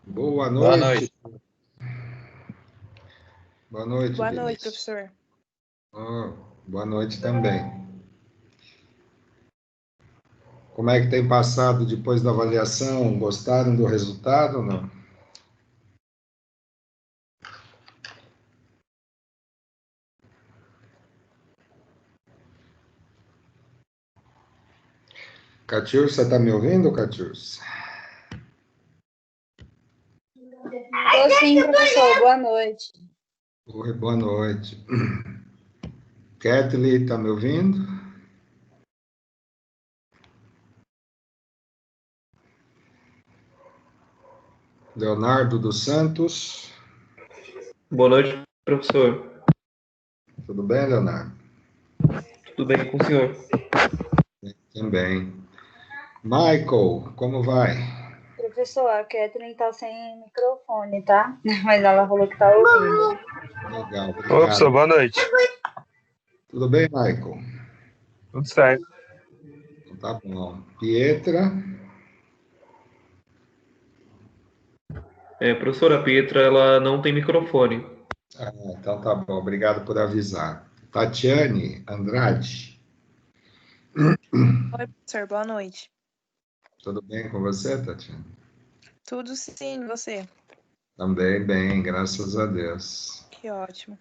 Boa Boa noite. noite. Boa noite, Boa noite, Vinícius. professor. Boa noite também. Como é que tem passado depois da avaliação? Gostaram do resultado ou não? Catiúcia, está me ouvindo, Catiúcia? Estou sim, professor. Boa noite. Oi, boa noite. Kathleen, está me ouvindo? Leonardo dos Santos. Boa noite, professor. Tudo bem, Leonardo? Tudo bem com o senhor? Também. Michael, como vai? Professor, a Catherine está sem microfone, tá? Mas ela falou que está ouvindo. Legal, Ô, professor, obrigado. boa noite. Tudo bem, Michael? Tudo certo. Então tá bom. Pietra. Professora Pietra, ela não tem microfone. Então tá bom, obrigado por avisar. Tatiane Andrade, Oi, professor, boa noite. tudo bem com você, Tatiane? Tudo sim, você? Também bem, graças a Deus. Que ótimo.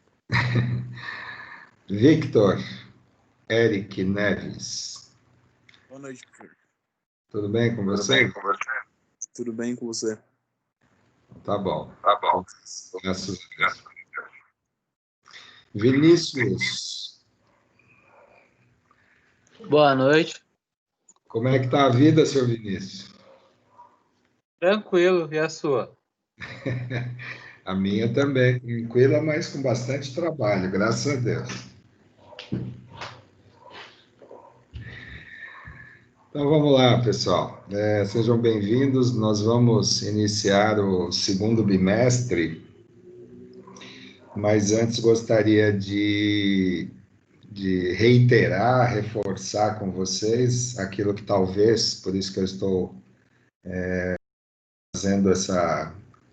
Victor Eric Neves, Boa noite, professor. tudo bem com você? Tudo bem com você? Tá bom. Graças a Deus. Vinícius, Boa noite. como é que tá a vida, seu Vinícius? Tranquilo, e a sua? A minha também, tranquila, mas com bastante trabalho, graças a Deus. Então vamos lá, pessoal. Sejam bem-vindos. Nós vamos iniciar o segundo bimestre, mas antes gostaria de reiterar, reforçar com vocês aquilo que talvez, por isso que eu estou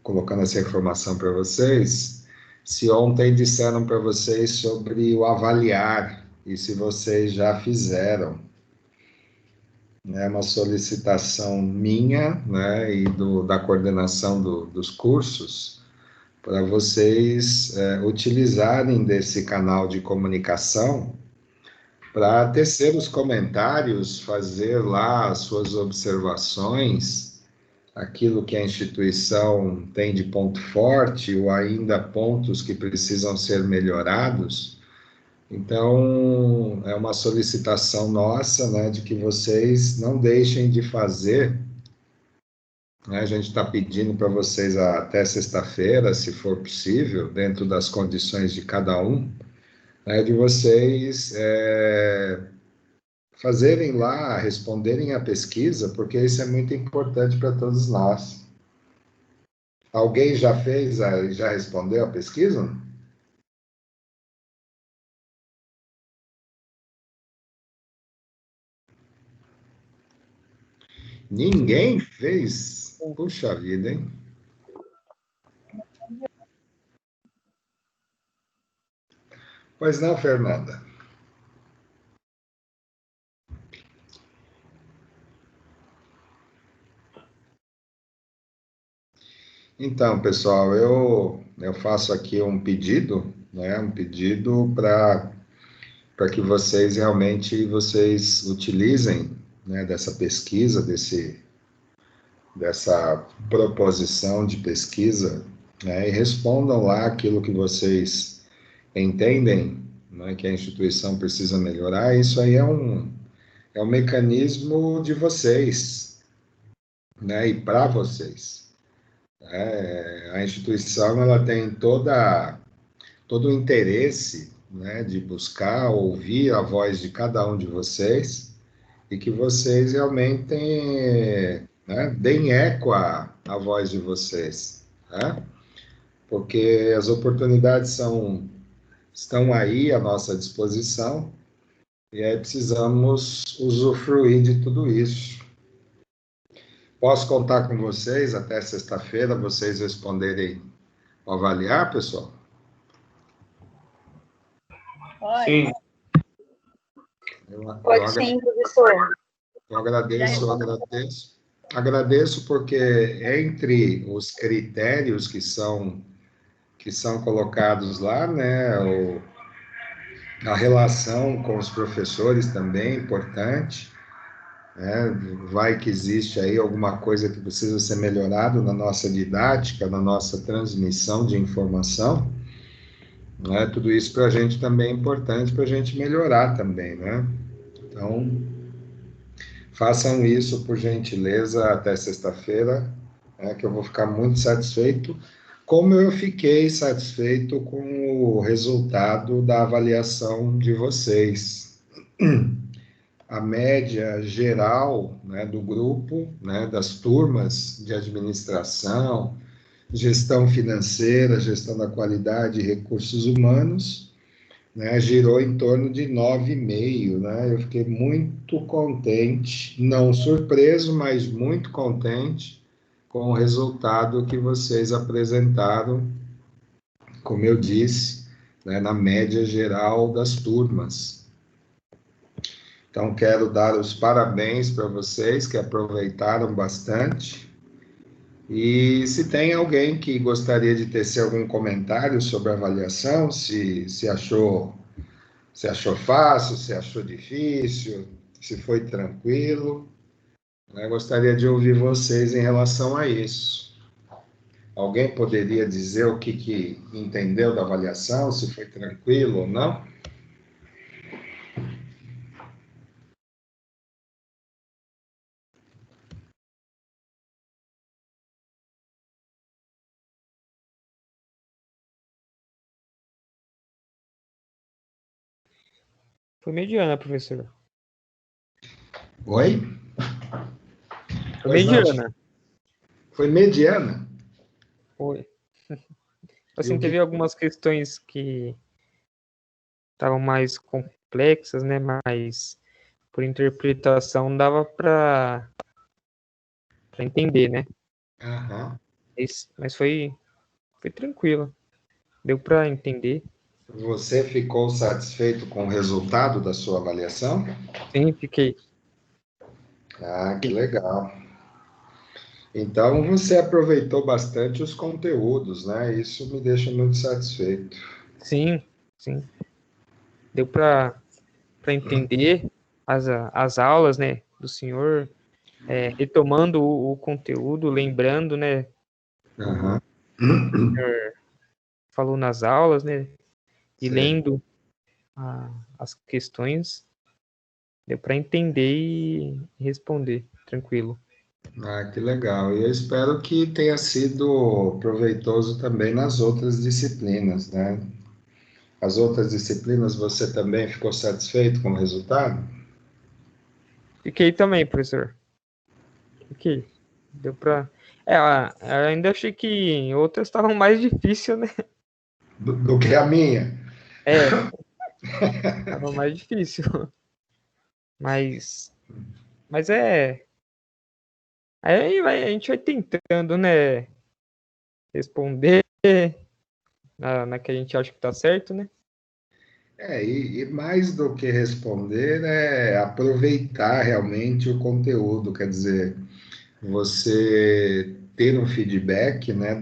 colocando essa informação para vocês, se ontem disseram para vocês sobre o avaliar, e se vocês já fizeram. É uma solicitação minha, né, e da coordenação dos cursos, para vocês utilizarem desse canal de comunicação para tecer os comentários, fazer lá as suas observações, aquilo que a instituição tem de ponto forte ou ainda pontos que precisam ser melhorados. Então, é uma solicitação nossa, né, de que vocês não deixem de fazer, né, a gente está pedindo para vocês até sexta-feira, se for possível, dentro das condições de cada um, né, de vocês fazerem lá, responderem a pesquisa, porque isso é muito importante para todos nós. Alguém já fez, já respondeu a pesquisa? Ninguém fez? Puxa vida, hein? Pois não, Fernanda? Então, pessoal, eu faço aqui um pedido, né? Um pedido para que vocês realmente utilizem, né, dessa pesquisa, dessa proposição de pesquisa, né, e respondam lá aquilo que vocês entendem, né, que a instituição precisa melhorar. Isso aí é um mecanismo de vocês, né, e para vocês. A instituição ela tem todo o interesse, né, de buscar ouvir a voz de cada um de vocês e que vocês realmente, né, deem eco à voz de vocês, né? Porque as oportunidades estão aí à nossa disposição e aí precisamos usufruir de tudo isso. Posso contar com vocês até sexta-feira, vocês responderem ao avaliar, pessoal? Sim. Pode sim, professor. Eu agradeço porque entre os critérios que são colocados lá, né, a relação com os professores também é importante, né, vai que existe aí alguma coisa que precisa ser melhorado na nossa didática, na nossa transmissão de informação, né, tudo isso para a gente também é importante para a gente melhorar também, né, então façam isso por gentileza até sexta-feira, né, que eu vou ficar muito satisfeito, como eu fiquei satisfeito com o resultado da avaliação de vocês. A média geral, né, do grupo, né, das turmas de administração, gestão financeira, gestão da qualidade e recursos humanos, né, girou em torno de 9,5, né? Eu fiquei muito contente, não surpreso, mas muito contente com o resultado que vocês apresentaram, como eu disse, né, na média geral das turmas. Então, quero dar os parabéns para vocês que aproveitaram bastante. E se tem alguém que gostaria de tecer algum comentário sobre a avaliação, se achou fácil, se achou difícil, se foi tranquilo, né? Gostaria de ouvir vocês em relação a isso. Alguém poderia dizer o que entendeu da avaliação, se foi tranquilo ou não? Foi mediana, professor. Oi? Foi Pois não, mediana. foi mediana. Foi. E Assim, o que teve algumas questões que estavam mais complexas, né? Mas por interpretação dava para entender, né? Aham. Mas foi tranquilo. Deu para entender. Você ficou satisfeito com o resultado da sua avaliação? Sim, fiquei. Ah, que legal. Então, você aproveitou bastante os conteúdos, né? Isso me deixa muito satisfeito. Sim, sim. Deu para entender as aulas, né, do senhor, retomando o conteúdo, lembrando, né, Aham. falou nas aulas, né, e Sim. lendo as questões, deu para entender e responder tranquilo. Ah, que legal. E eu espero que tenha sido proveitoso também nas outras disciplinas, né? As outras disciplinas, você também ficou satisfeito com o resultado? Fiquei também, professor. Fiquei. Deu para. Ainda achei que outras estavam mais difíceis, né? Do que a minha? Tava mais difícil. Mas aí a gente vai tentando, né, responder na que a gente acha que tá certo, né? E mais do que responder, é aproveitar realmente o conteúdo, quer dizer, você ter um feedback, né,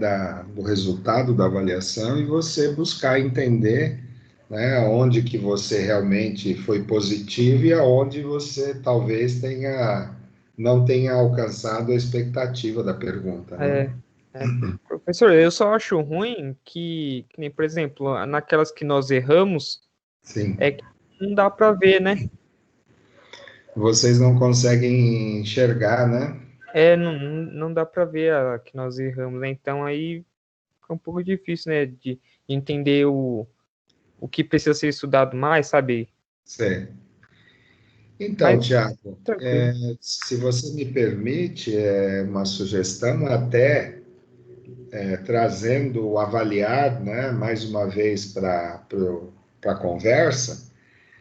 do resultado da avaliação e você buscar entender, né, onde que você realmente foi positivo e aonde você talvez não tenha alcançado a expectativa da pergunta, né? Professor, eu só acho ruim que nem, por exemplo, naquelas que nós erramos, Sim. que não dá para ver, né? Vocês não conseguem enxergar, né? Não dá para ver a que nós erramos, né? Então aí fica um pouco difícil, né, de entender o que precisa ser estudado mais, sabe? Certo. Então, Mas Tiago, tranquilo. se você me permite, uma sugestão, até trazendo o avaliar, né, mais uma vez para a conversa,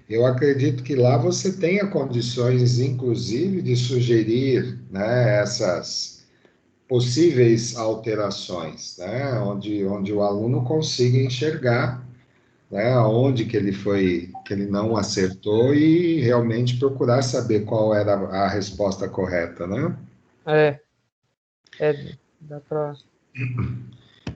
eu acredito que lá você tenha condições, inclusive, de sugerir, né, essas possíveis alterações, né, onde o aluno consiga enxergar, né, onde que ele não acertou e realmente procurar saber qual era a resposta correta, né? É, dá pra.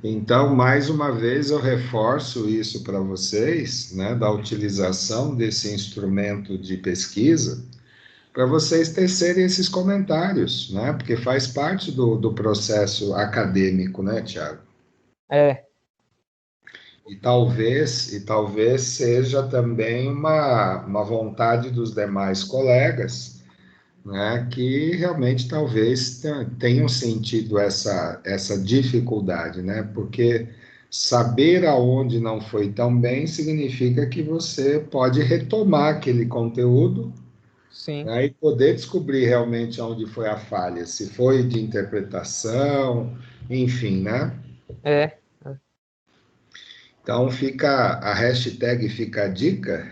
Então, mais uma vez, eu reforço isso para vocês, né, da utilização desse instrumento de pesquisa, para vocês tecerem esses comentários, né, porque faz parte do processo acadêmico, né, Tiago? É, E talvez seja também uma vontade dos demais colegas, né, que realmente talvez tenham sentido essa dificuldade, né, porque saber aonde não foi tão bem significa que você pode retomar aquele conteúdo, sim. né, e poder descobrir realmente onde foi a falha, se foi de interpretação, enfim, né? É, Então fica a hashtag, fica a dica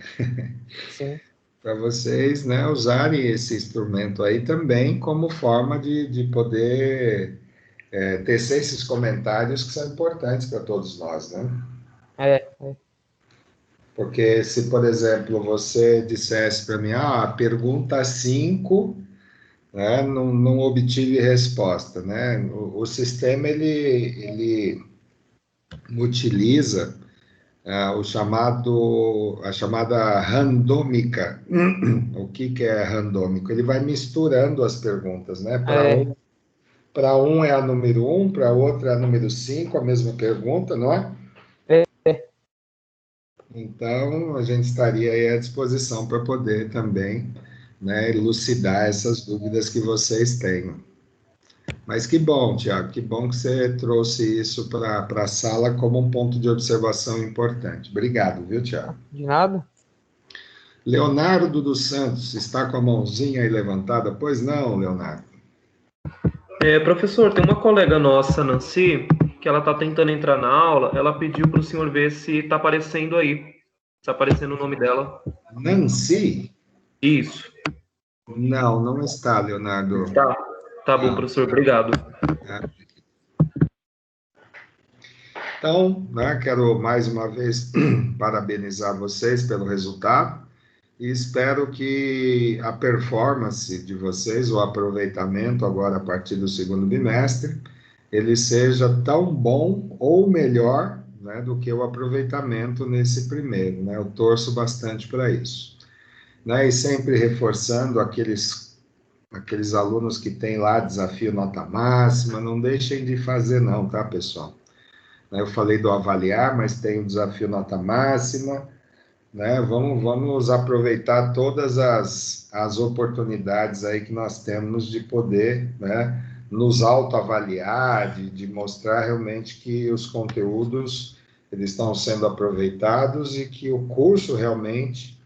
sim. para vocês, né, usarem esse instrumento aí também como forma de poder tecer esses comentários que são importantes para todos nós, né? É. Porque se, por exemplo, você dissesse para mim, a pergunta 5, né, não obtive resposta, né? O sistema, ele utiliza a chamada randômica. O que é randômico? Ele vai misturando as perguntas, né? É, Para um é a número 1, para outro é a número 5, a mesma pergunta, não é? é. Então, a gente estaria aí à disposição para poder também, né, elucidar essas dúvidas que vocês tenham. Mas que bom, Tiago, que bom que você trouxe isso para a sala como um ponto de observação importante. Obrigado, viu, Tiago? De nada? Leonardo dos Santos, está com a mãozinha aí levantada? Pois não, Leonardo. Professor, tem uma colega nossa, Nancy, que ela está tentando entrar na aula. Ela pediu para o senhor ver se está aparecendo aí. Está aparecendo o nome dela. Nancy? Isso. Não, não está, Leonardo. Tá bom, Não. professor. Obrigado. Então, né, quero mais uma vez parabenizar vocês pelo resultado e espero que a performance de vocês, o aproveitamento agora a partir do segundo bimestre, ele seja tão bom ou melhor, né, do que o aproveitamento nesse primeiro, né? Eu torço bastante para isso, né? E sempre reforçando aqueles alunos que têm lá desafio nota máxima, não deixem de fazer não, tá, pessoal? Eu falei do avaliar, mas tem o desafio nota máxima, né? Vamos aproveitar todas as oportunidades aí que nós temos de poder, né, nos autoavaliar, de mostrar realmente que os conteúdos eles estão sendo aproveitados e que o curso realmente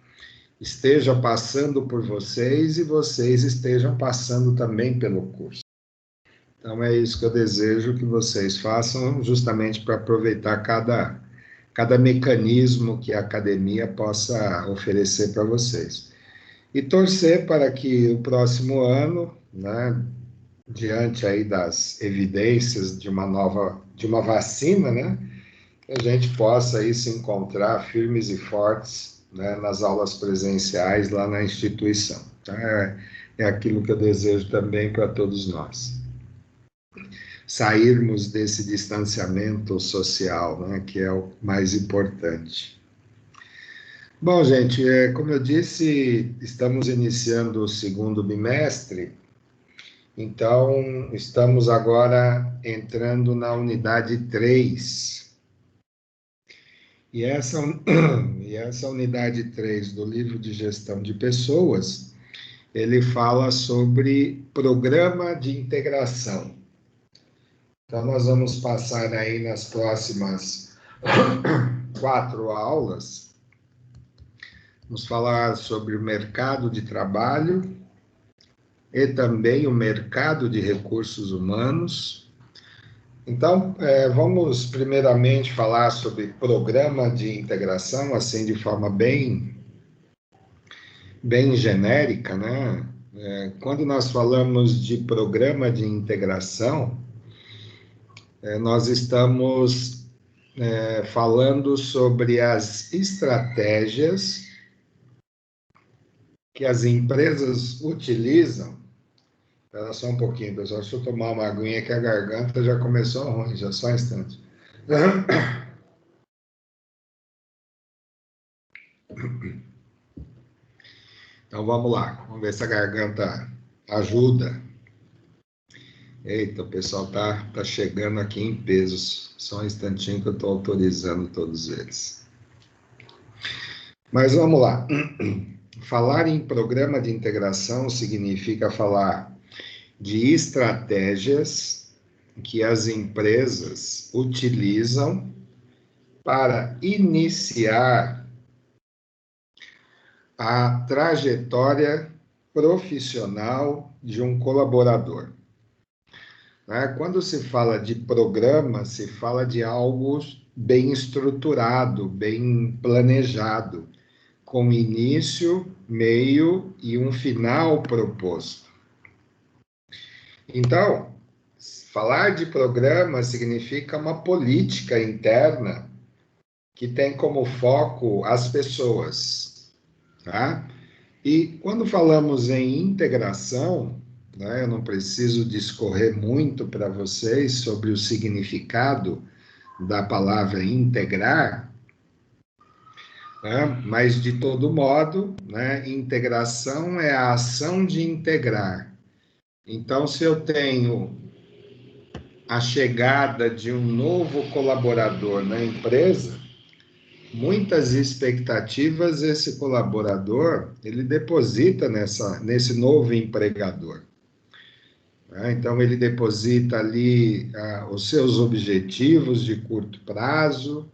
esteja passando por vocês e vocês estejam passando também pelo curso. Então é isso que eu desejo que vocês façam, justamente para aproveitar cada mecanismo que a academia possa oferecer para vocês. E torcer para que o próximo ano, né, diante aí das evidências de uma vacina, né, que a gente possa aí se encontrar firmes e fortes, né, nas aulas presenciais lá na instituição. Então, é aquilo que eu desejo também para todos nós. Sairmos desse distanciamento social, né, que é o mais importante. Bom, gente, como eu disse, estamos iniciando o segundo bimestre, então estamos agora entrando na unidade 3. E essa unidade 3 do livro de gestão de pessoas, ele fala sobre programa de integração. Então, nós vamos passar aí nas próximas 4 aulas, vamos falar sobre o mercado de trabalho e também o mercado de recursos humanos. Então, vamos primeiramente falar sobre programa de integração, assim de forma bem bem genérica, né? Quando nós falamos de programa de integração, nós estamos falando sobre as estratégias que as empresas utilizam. Espera só um pouquinho, pessoal. Deixa eu tomar uma aguinha que a garganta já começou ruim, já só um instante. Então vamos lá, vamos ver se a garganta ajuda. Eita, o pessoal tá chegando aqui em pesos. Só um instantinho que eu estou autorizando todos eles. Mas vamos lá. Falar em programa de integração significa falar de estratégias que as empresas utilizam para iniciar a trajetória profissional de um colaborador. Quando se fala de programa, se fala de algo bem estruturado, bem planejado, com início, meio e um final proposto. Então, falar de programa significa uma política interna que tem como foco as pessoas, tá? E quando falamos em integração, eu não preciso discorrer muito para vocês sobre o significado da palavra integrar, mas de todo modo, integração é a ação de integrar. Então, se eu tenho a chegada de um novo colaborador na empresa, muitas expectativas esse colaborador, ele deposita nesse novo empregador. Então, ele deposita ali os seus objetivos de curto prazo,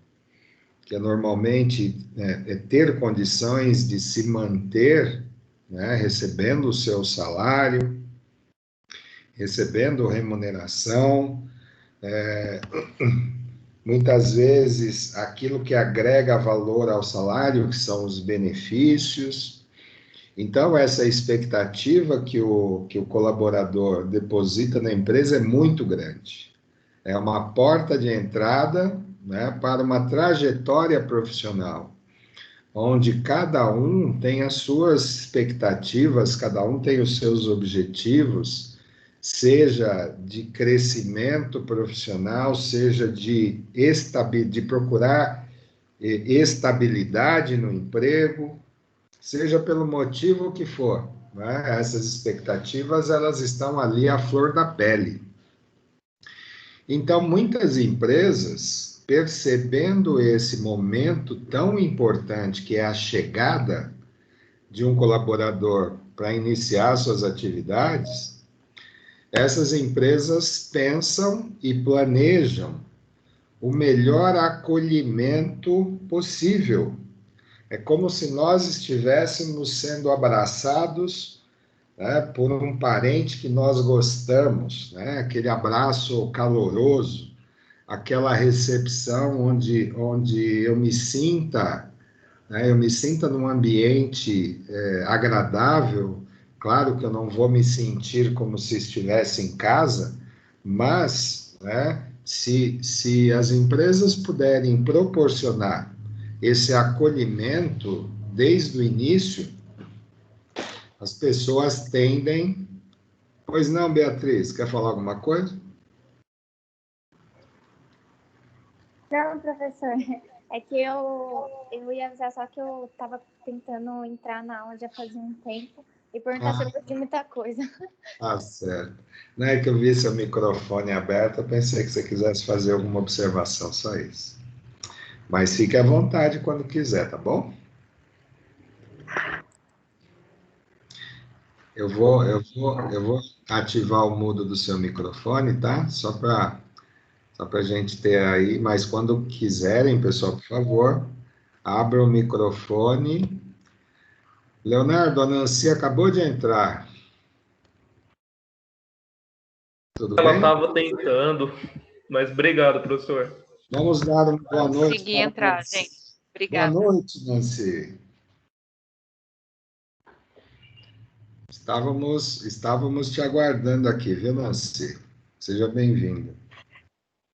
que normalmente é ter condições de se manter, recebendo o seu salário, recebendo remuneração, muitas vezes aquilo que agrega valor ao salário, que são os benefícios. Então, essa expectativa que o colaborador deposita na empresa é muito grande. É uma porta de entrada, para uma trajetória profissional, onde cada um tem as suas expectativas, cada um tem os seus objetivos, seja de crescimento profissional, seja de procurar estabilidade no emprego, seja pelo motivo que for. Essas expectativas, elas estão ali à flor da pele. Então, muitas empresas, percebendo esse momento tão importante que é a chegada de um colaborador para iniciar suas atividades, essas empresas pensam e planejam o melhor acolhimento possível. É como se nós estivéssemos sendo abraçados por um parente que nós gostamos, aquele abraço caloroso, aquela recepção onde eu me sinta num ambiente agradável. Claro que eu não vou me sentir como se estivesse em casa, mas se as empresas puderem proporcionar esse acolhimento desde o início, as pessoas tendem... Pois não, Beatriz, quer falar alguma coisa? Não, professor, é que eu ia avisar, só que eu estava tentando entrar na aula já fazia um tempo e perguntar se eu perdi muita coisa. Ah, certo. Não é que eu vi seu microfone aberto, eu pensei que você quisesse fazer alguma observação, só isso. Mas fique à vontade quando quiser, tá bom? Eu vou ativar o mudo do seu microfone, tá? Só para a gente ter aí, mas quando quiserem, pessoal, por favor, abra o microfone. Leonardo, a Nancy acabou de entrar. Tudo bem? Ela estava tentando, mas obrigado, professor. Vamos dar uma boa noite. Consegui entrar, gente. Obrigada. Boa noite, Nancy. Estávamos te aguardando aqui, viu, Nancy? Seja bem-vindo.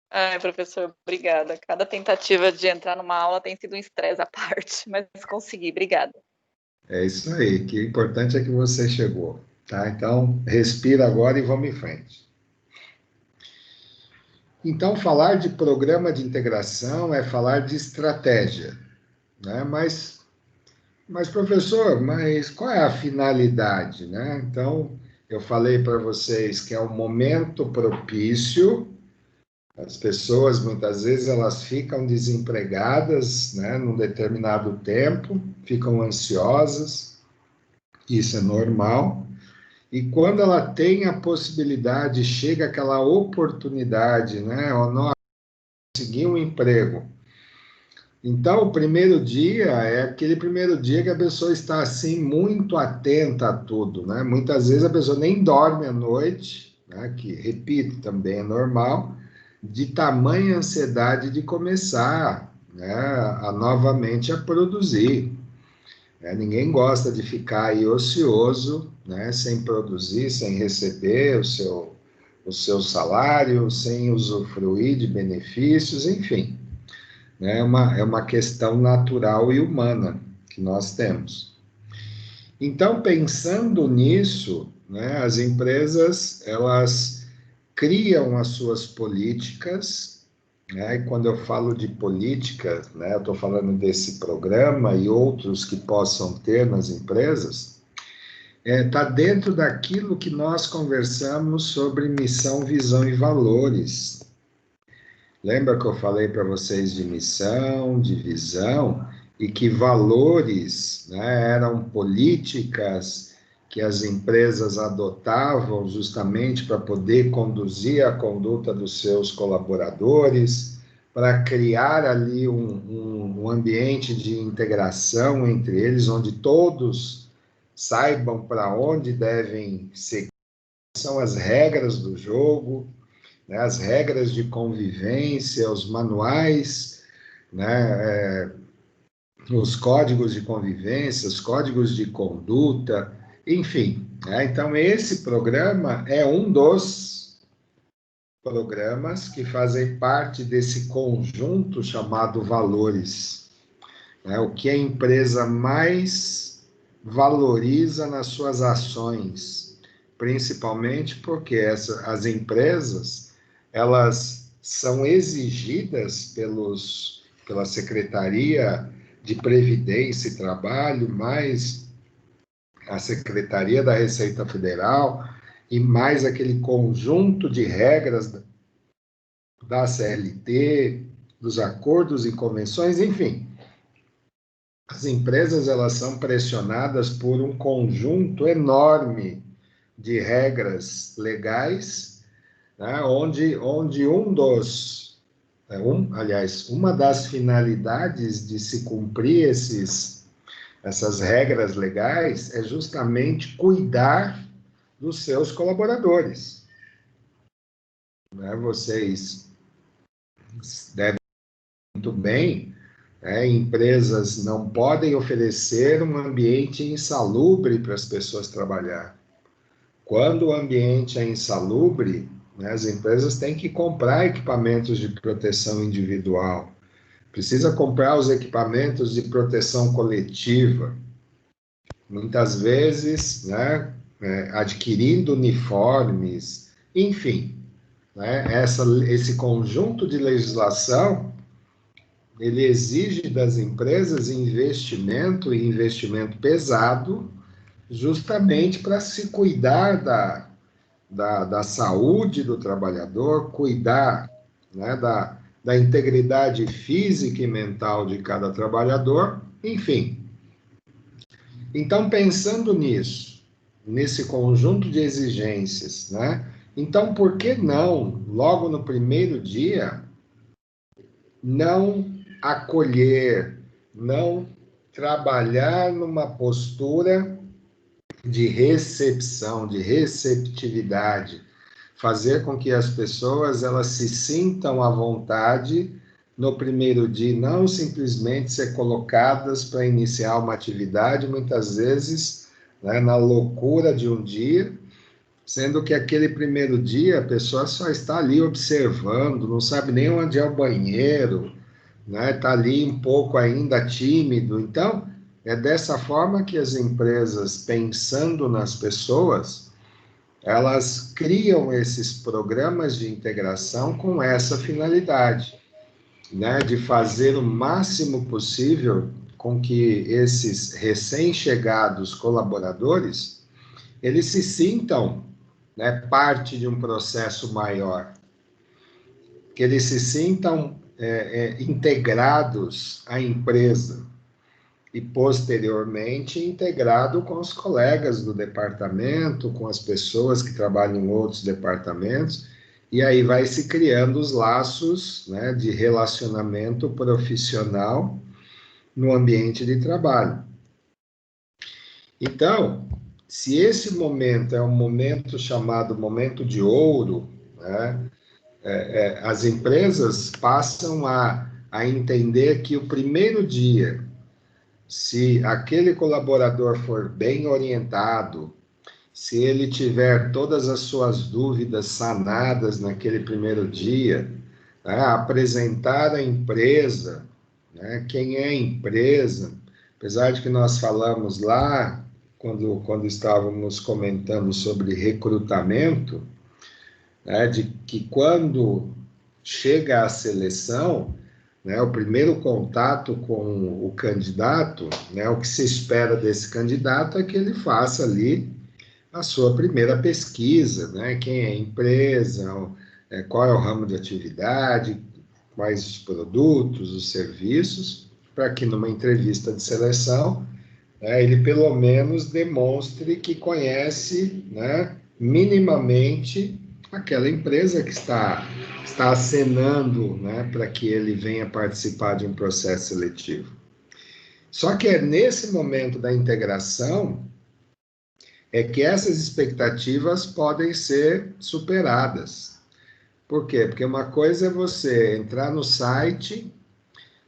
Ai, professor, obrigada. Cada tentativa de entrar numa aula tem sido um estresse à parte, mas consegui, obrigada. É isso aí, que o importante é que você chegou, tá? Então, respira agora e vamos em frente. Então, falar de programa de integração é falar de estratégia, né? Mas professor, qual é a finalidade, né? Então, eu falei para vocês que é um momento propício. As pessoas, muitas vezes, elas ficam desempregadas, né, num determinado tempo, ficam ansiosas, isso é normal. E quando ela tem a possibilidade, chega aquela oportunidade, né, ou não conseguir um emprego. Então, o primeiro dia é aquele primeiro dia que a pessoa está, assim, muito atenta a tudo, né? Muitas vezes a pessoa nem dorme à noite, né, que, repito, também é normal, de tamanha ansiedade de começar, né, novamente a produzir. Ninguém gosta de ficar aí ocioso, né, sem produzir, sem receber o seu salário, sem usufruir de benefícios, enfim. É uma questão natural e humana que nós temos. Então, pensando nisso, né, as empresas, elas criam as suas políticas, né, e quando eu falo de política, né, eu estou falando desse programa e outros que possam ter nas empresas, está dentro daquilo que nós conversamos sobre missão, visão e valores. Lembra que eu falei para vocês de missão, de visão, e que valores, né, eram políticas que as empresas adotavam justamente para poder conduzir a conduta dos seus colaboradores, para criar ali um ambiente de integração entre eles, onde todos saibam para onde devem seguir, são as regras do jogo, né, as regras de convivência, os manuais, né, os códigos de convivência, os códigos de conduta, enfim. Né? Então, esse programa é um dos programas que fazem parte desse conjunto chamado valores. Né? O que a empresa mais valoriza nas suas ações, principalmente porque as empresas, elas são exigidas pela Secretaria de Previdência e Trabalho, mais a Secretaria da Receita Federal e mais aquele conjunto de regras da CLT, dos acordos e convenções, enfim. As empresas, elas são pressionadas por um conjunto enorme de regras legais, né, onde uma das finalidades de se cumprir essas regras legais é justamente cuidar dos seus colaboradores. Né, vocês devem muito bem, né, empresas não podem oferecer um ambiente insalubre para as pessoas trabalhar. Quando o ambiente é insalubre, né, as empresas têm que comprar equipamentos de proteção individual, precisa comprar os equipamentos de proteção coletiva, muitas vezes, né, adquirindo uniformes, enfim, né, esse conjunto de legislação, ele exige das empresas investimento pesado, justamente para se cuidar da saúde do trabalhador, cuidar, né, da integridade física e mental de cada trabalhador, enfim. Então, pensando nisso, nesse conjunto de exigências, né, então, por que não, logo no primeiro dia, não acolher, não trabalhar numa postura de recepção, de receptividade, fazer com que as pessoas elas se sintam à vontade no primeiro dia, não simplesmente ser colocadas para iniciar uma atividade, muitas vezes, né, na loucura de um dia, sendo que aquele primeiro dia a pessoa só está ali observando, não sabe nem onde é o banheiro, né, está ali um pouco ainda tímido. Então, é dessa forma que as empresas, pensando nas pessoas, elas criam esses programas de integração com essa finalidade, né, de fazer o máximo possível com que esses recém-chegados colaboradores, eles se sintam, né, parte de um processo maior, que eles se sintam integrados à empresa e, posteriormente, integrado com os colegas do departamento, com as pessoas que trabalham em outros departamentos, e aí vai se criando os laços, né, de relacionamento profissional no ambiente de trabalho. Então, se esse momento é um momento chamado momento de ouro, né, as empresas passam a entender que o primeiro dia, se aquele colaborador for bem orientado, se ele tiver todas as suas dúvidas sanadas naquele primeiro dia, né, apresentar a empresa, né, quem é a empresa, apesar de que nós falamos lá, quando estávamos comentando sobre recrutamento, né, de que quando chega a seleção, né, o primeiro contato com o candidato, né, o que se espera desse candidato é que ele faça ali a sua primeira pesquisa, né, quem é a empresa, qual é o ramo de atividade, quais os produtos, os serviços, para que numa entrevista de seleção, né, ele pelo menos demonstre que conhece, né, minimamente aquela empresa que está acenando, né, para que ele venha participar de um processo seletivo. Só que é nesse momento da integração é que essas expectativas podem ser superadas. Por quê? Porque uma coisa é você entrar no site,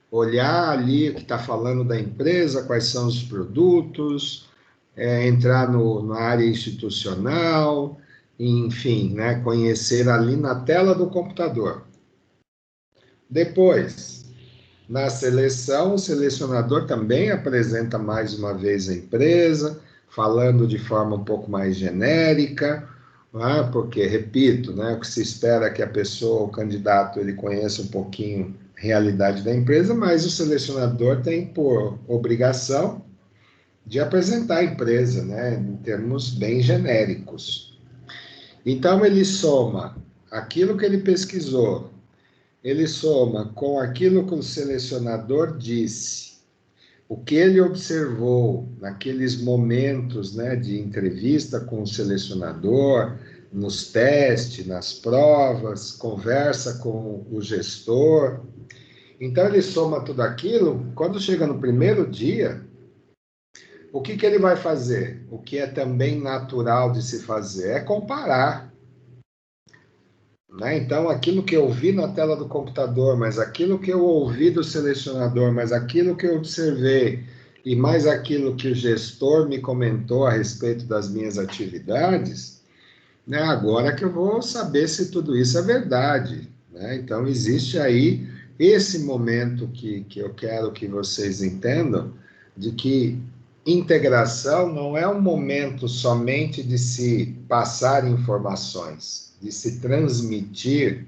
olhar ali o que está falando da empresa, quais são os produtos, entrar na área institucional, enfim, né, conhecer ali na tela do computador. Depois, na seleção, o selecionador também apresenta mais uma vez a empresa, falando de forma um pouco mais genérica, né, porque, repito, né, o que se espera é que a pessoa, o candidato, ele conheça um pouquinho a realidade da empresa, mas o selecionador tem por obrigação de apresentar a empresa, né, em termos bem genéricos. Então, ele soma aquilo que ele pesquisou, ele soma com aquilo que o selecionador disse, o que ele observou naqueles momentos, né, de entrevista com o selecionador, nos testes, nas provas, conversa com o gestor. Então, ele soma tudo aquilo, quando chega no primeiro dia, o que ele vai fazer? O que é também natural de se fazer é comparar. Né? Então, aquilo que eu vi na tela do computador, mas aquilo que eu ouvi do selecionador, mas aquilo que eu observei, e mais aquilo que o gestor me comentou a respeito das minhas atividades, né? Agora que eu vou saber se tudo isso é verdade. Né? Então, existe aí esse momento que eu quero que vocês entendam, de que integração não é um momento somente de se passar informações, de se transmitir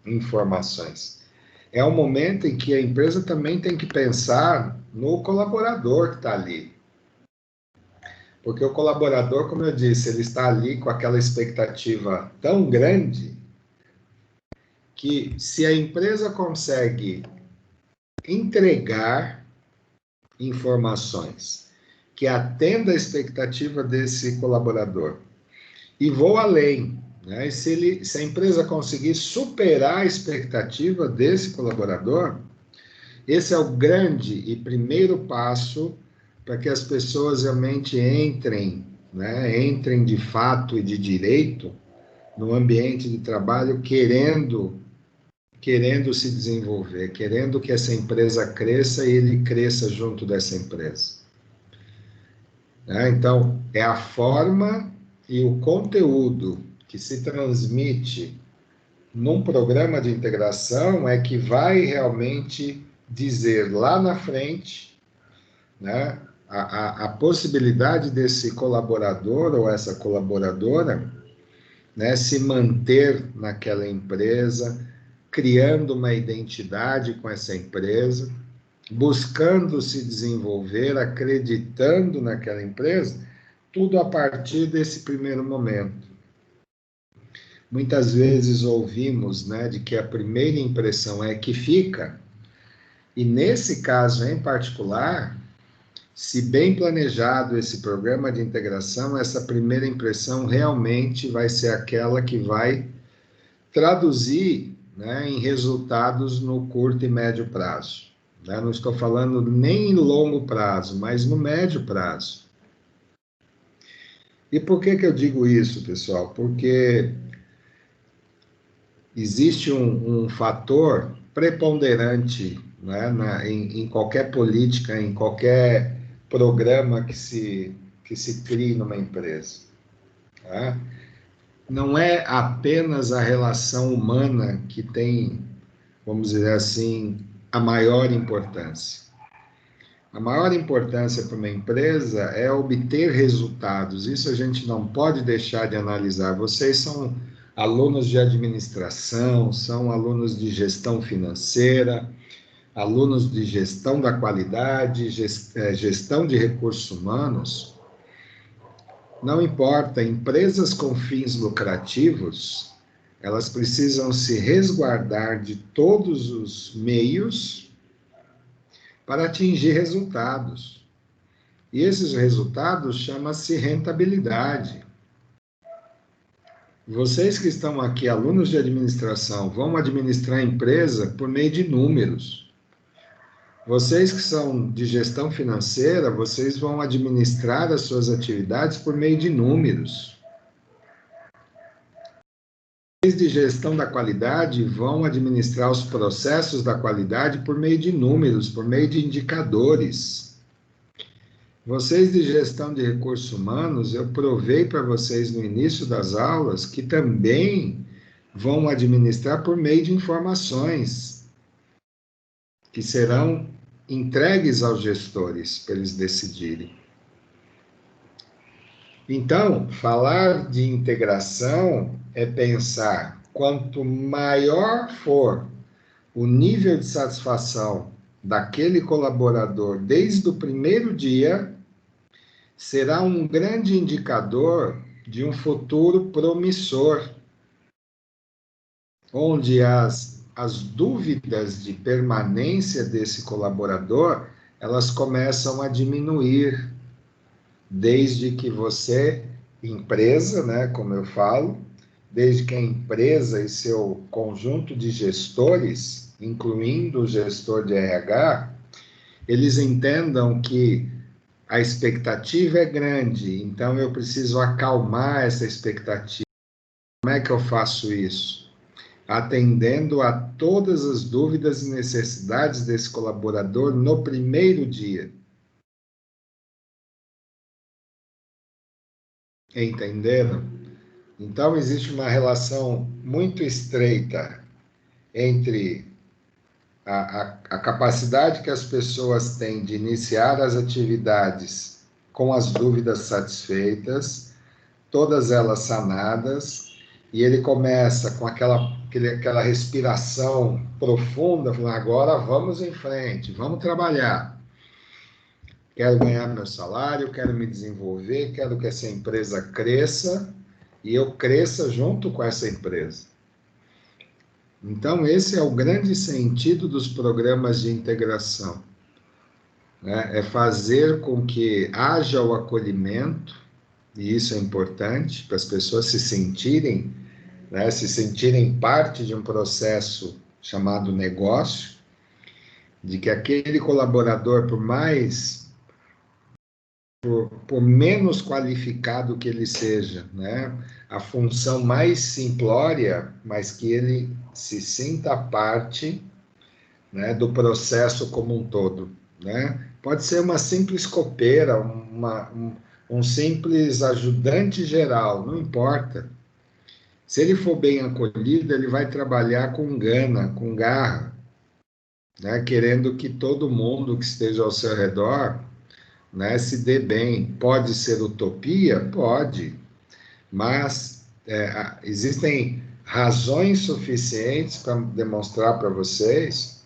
informações. É um momento em que a empresa também tem que pensar no colaborador que está ali. Porque o colaborador, como eu disse, ele está ali com aquela expectativa tão grande que se a empresa consegue entregar informações que atenda a expectativa desse colaborador, e vou além, né? Se a empresa conseguir superar a expectativa desse colaborador, esse é o grande e primeiro passo para que as pessoas realmente entrem, né? Entrem de fato e de direito no ambiente de trabalho, querendo se desenvolver, querendo que essa empresa cresça e ele cresça junto dessa empresa. né? Então, é a forma e o conteúdo que se transmite num programa de integração é que vai realmente dizer lá na frente, né, a possibilidade desse colaborador ou essa colaboradora, né, se manter naquela empresa, criando uma identidade com essa empresa, buscando se desenvolver, acreditando naquela empresa, tudo a partir desse primeiro momento. Muitas vezes ouvimos, né, de que a primeira impressão é que fica, e nesse caso em particular, se bem planejado esse programa de integração, essa primeira impressão realmente vai ser aquela que vai traduzir, né, em resultados no curto e médio prazo. Né? Não estou falando nem em longo prazo, mas no médio prazo. E por que eu digo isso, pessoal? Porque existe um fator preponderante, né, em qualquer política, em qualquer programa que se crie numa empresa. Tá? Não é apenas a relação humana que tem, vamos dizer assim, a maior importância. A maior importância para uma empresa é obter resultados. Isso a gente não pode deixar de analisar. Vocês são alunos de administração, são alunos de gestão financeira, alunos de gestão da qualidade, gestão de recursos humanos. Não importa, empresas com fins lucrativos, elas precisam se resguardar de todos os meios para atingir resultados. E esses resultados chamam-se rentabilidade. Vocês que estão aqui, alunos de administração, vão administrar a empresa por meio de números. Vocês que são de gestão financeira, vocês vão administrar as suas atividades por meio de números. Vocês de gestão da qualidade vão administrar os processos da qualidade por meio de números, por meio de indicadores. Vocês de gestão de recursos humanos, eu provei para vocês no início das aulas que também vão administrar por meio de informações que serão entregues aos gestores para eles decidirem. Então, falar de integração é pensar quanto maior for o nível de satisfação daquele colaborador desde o primeiro dia, será um grande indicador de um futuro promissor, onde as dúvidas de permanência desse colaborador, elas começam a diminuir, desde que você, empresa, né, como eu falo, desde que a empresa e seu conjunto de gestores, incluindo o gestor de RH, eles entendam que a expectativa é grande, então eu preciso acalmar essa expectativa. Como é que eu faço isso? Atendendo a todas as dúvidas e necessidades desse colaborador no primeiro dia. Entenderam? Então, existe uma relação muito estreita entre a capacidade que as pessoas têm de iniciar as atividades com as dúvidas satisfeitas, todas elas sanadas, e ele começa com aquela respiração profunda, falando, agora vamos em frente, vamos trabalhar. Quero ganhar meu salário, quero me desenvolver, quero que essa empresa cresça, e eu cresça junto com essa empresa. Então, esse é o grande sentido dos programas de integração, né? É fazer com que haja o acolhimento, e isso é importante, para as pessoas se sentirem, né, se sentirem parte de um processo chamado negócio, de que aquele colaborador, por menos qualificado que ele seja, né, a função mais simplória, mas que ele se sinta parte, né, do processo como um todo, né? Pode ser uma simples copeira, um simples ajudante geral, não importa. Se ele for bem acolhido, ele vai trabalhar com gana, com garra, né? Querendo que todo mundo que esteja ao seu redor, né, se dê bem. Pode ser utopia? Pode, mas existem razões suficientes para demonstrar para vocês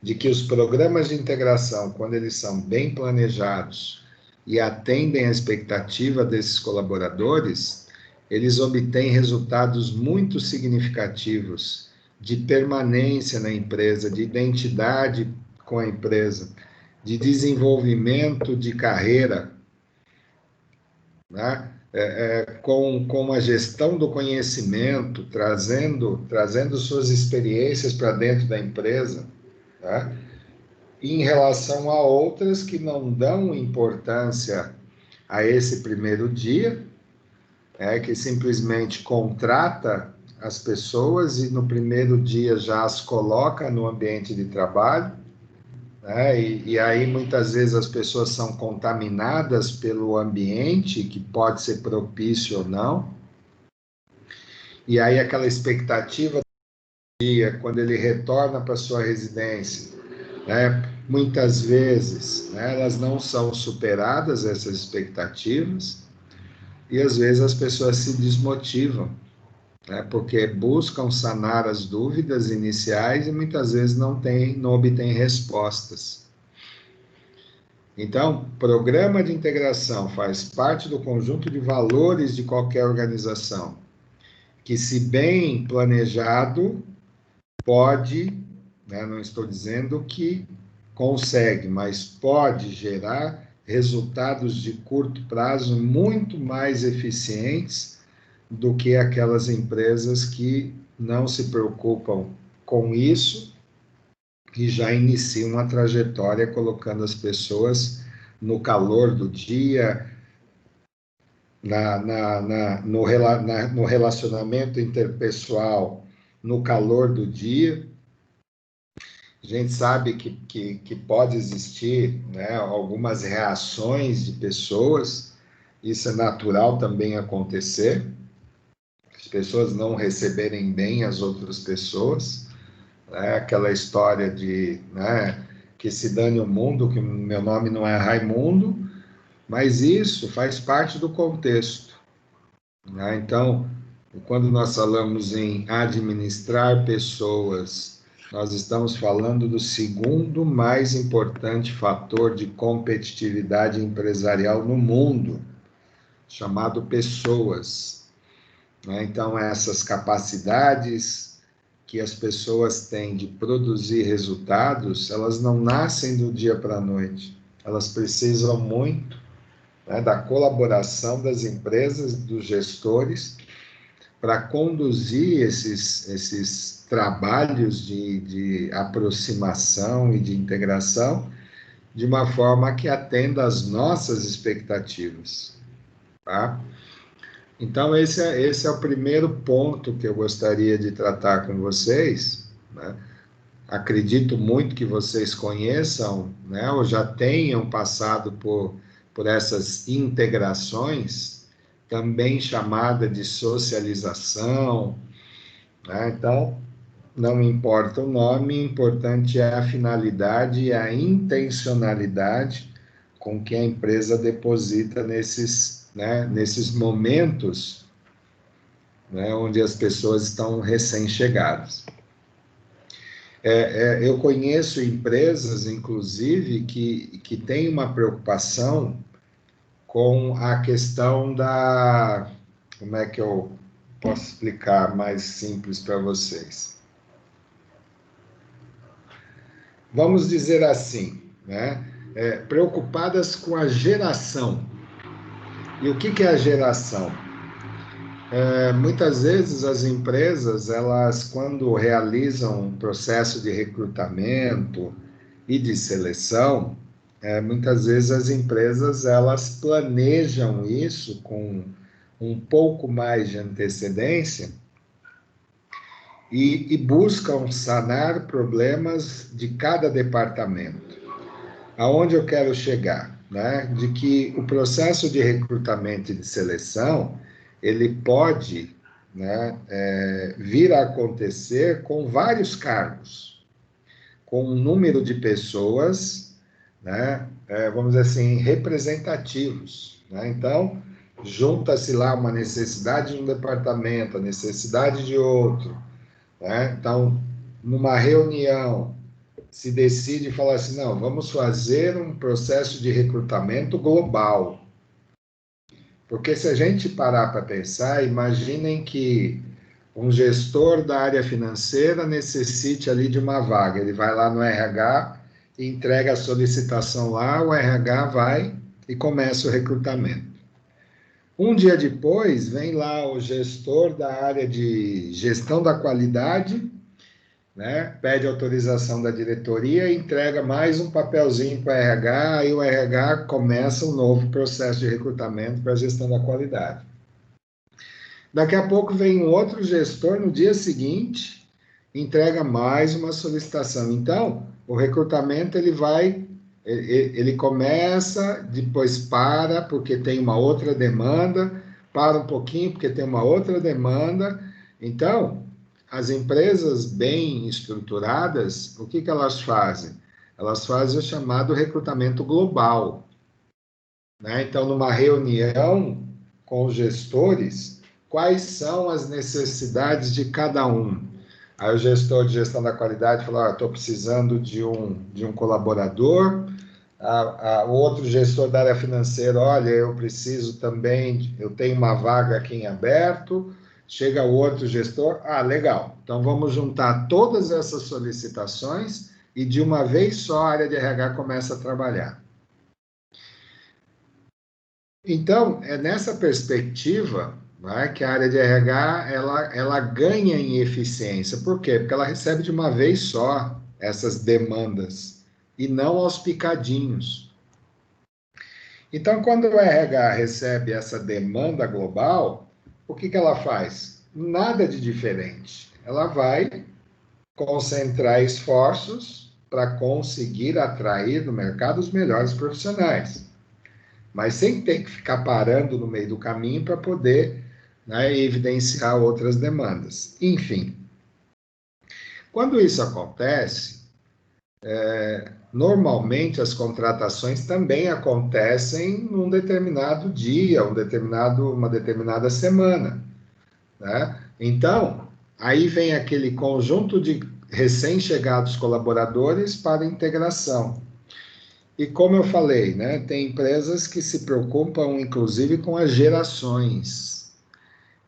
de que os programas de integração, quando eles são bem planejados e atendem à expectativa desses colaboradores, eles obtêm resultados muito significativos de permanência na empresa, de identidade com a empresa, de desenvolvimento de carreira, né? Com a gestão do conhecimento, trazendo suas experiências para dentro da empresa, né? Em relação a outras que não dão importância a esse primeiro dia, que simplesmente contrata as pessoas e no primeiro dia já as coloca no ambiente de trabalho, né? E aí muitas vezes as pessoas são contaminadas pelo ambiente, que pode ser propício ou não, e aí aquela expectativa do dia, quando ele retorna para sua residência, né? Muitas vezes, né, elas não são superadas, essas expectativas, e às vezes as pessoas se desmotivam, né, porque buscam sanar as dúvidas iniciais e muitas vezes não obtêm respostas. Então, programa de integração faz parte do conjunto de valores de qualquer organização, que, se bem planejado, pode, né, não estou dizendo que consegue, mas pode gerar resultados de curto prazo muito mais eficientes do que aquelas empresas que não se preocupam com isso e já iniciam uma trajetória colocando as pessoas no calor do dia, no relacionamento interpessoal, no calor do dia. A gente sabe que pode existir, né, algumas reações de pessoas, isso é natural também acontecer, as pessoas não receberem bem as outras pessoas, né, aquela história de, né, que se dane o mundo, que meu nome não é Raimundo, mas isso faz parte do contexto, né? Então, quando nós falamos em administrar pessoas, nós estamos falando do segundo mais importante fator de competitividade empresarial no mundo, chamado pessoas, né? Então, essas capacidades que as pessoas têm de produzir resultados, elas não nascem do dia para a noite, elas precisam muito, né, da colaboração das empresas, dos gestores, para conduzir esses trabalhos de aproximação e de integração de uma forma que atenda às nossas expectativas, tá? Então, esse é o primeiro ponto que eu gostaria de tratar com vocês, né? Acredito muito que vocês conheçam, né, ou já tenham passado por essas integrações, também chamada de socialização, né? Então, não importa o nome, importante é a finalidade e a intencionalidade com que a empresa deposita nesses momentos, né, onde as pessoas estão recém-chegadas. Eu conheço empresas, inclusive, que têm uma preocupação com a questão da... Como é que eu posso explicar mais simples para vocês? Vamos dizer assim, né? Preocupadas com a geração. E o que é a geração? Muitas vezes as empresas, elas, quando realizam um processo de recrutamento e de seleção, muitas vezes as empresas, elas planejam isso com um pouco mais de antecedência e buscam sanar problemas de cada departamento. Aonde eu quero chegar? né, de que o processo de recrutamento e de seleção, ele pode, né, vir a acontecer com vários cargos, com um número de pessoas, né, vamos dizer assim, representativos, né? Então, junta-se lá uma necessidade de um departamento, a necessidade de outro, né? Então, numa reunião, se decide falar assim, não, vamos fazer um processo de recrutamento global. Porque se a gente parar para pensar, imaginem que um gestor da área financeira necessite ali de uma vaga. Ele vai lá no RH, entrega a solicitação lá, o RH vai e começa o recrutamento. Um dia depois, vem lá o gestor da área de gestão da qualidade, né, pede autorização da diretoria e entrega mais um papelzinho para o RH, e o RH começa um novo processo de recrutamento para a gestão da qualidade. Daqui a pouco vem um outro gestor no dia seguinte, entrega mais uma solicitação. Então, o recrutamento ele começa, depois para, porque tem uma outra demanda, para um pouquinho, porque tem uma outra demanda. Então, as empresas bem estruturadas, o que elas fazem? Elas fazem o chamado recrutamento global, né? Então, numa reunião com os gestores, quais são as necessidades de cada um? Aí o gestor de gestão da qualidade falou, estou precisando de um colaborador. O outro gestor da área financeira, olha, eu preciso também, eu tenho uma vaga aqui em aberto. Chega o outro gestor, legal, então vamos juntar todas essas solicitações e de uma vez só a área de RH começa a trabalhar. Então, é nessa perspectiva, né, que a área de RH ela ganha em eficiência. Por quê? Porque ela recebe de uma vez só essas demandas e não aos picadinhos. Então, quando o RH recebe essa demanda global, o que ela faz? Nada de diferente. Ela vai concentrar esforços para conseguir atrair no mercado os melhores profissionais. Mas sem ter que ficar parando no meio do caminho para poder, né, evidenciar outras demandas. Enfim, quando isso acontece, normalmente as contratações também acontecem num determinado dia, uma determinada semana, né? Então, aí vem aquele conjunto de recém-chegados colaboradores para integração. E como eu falei, né, tem empresas que se preocupam, inclusive, com as gerações.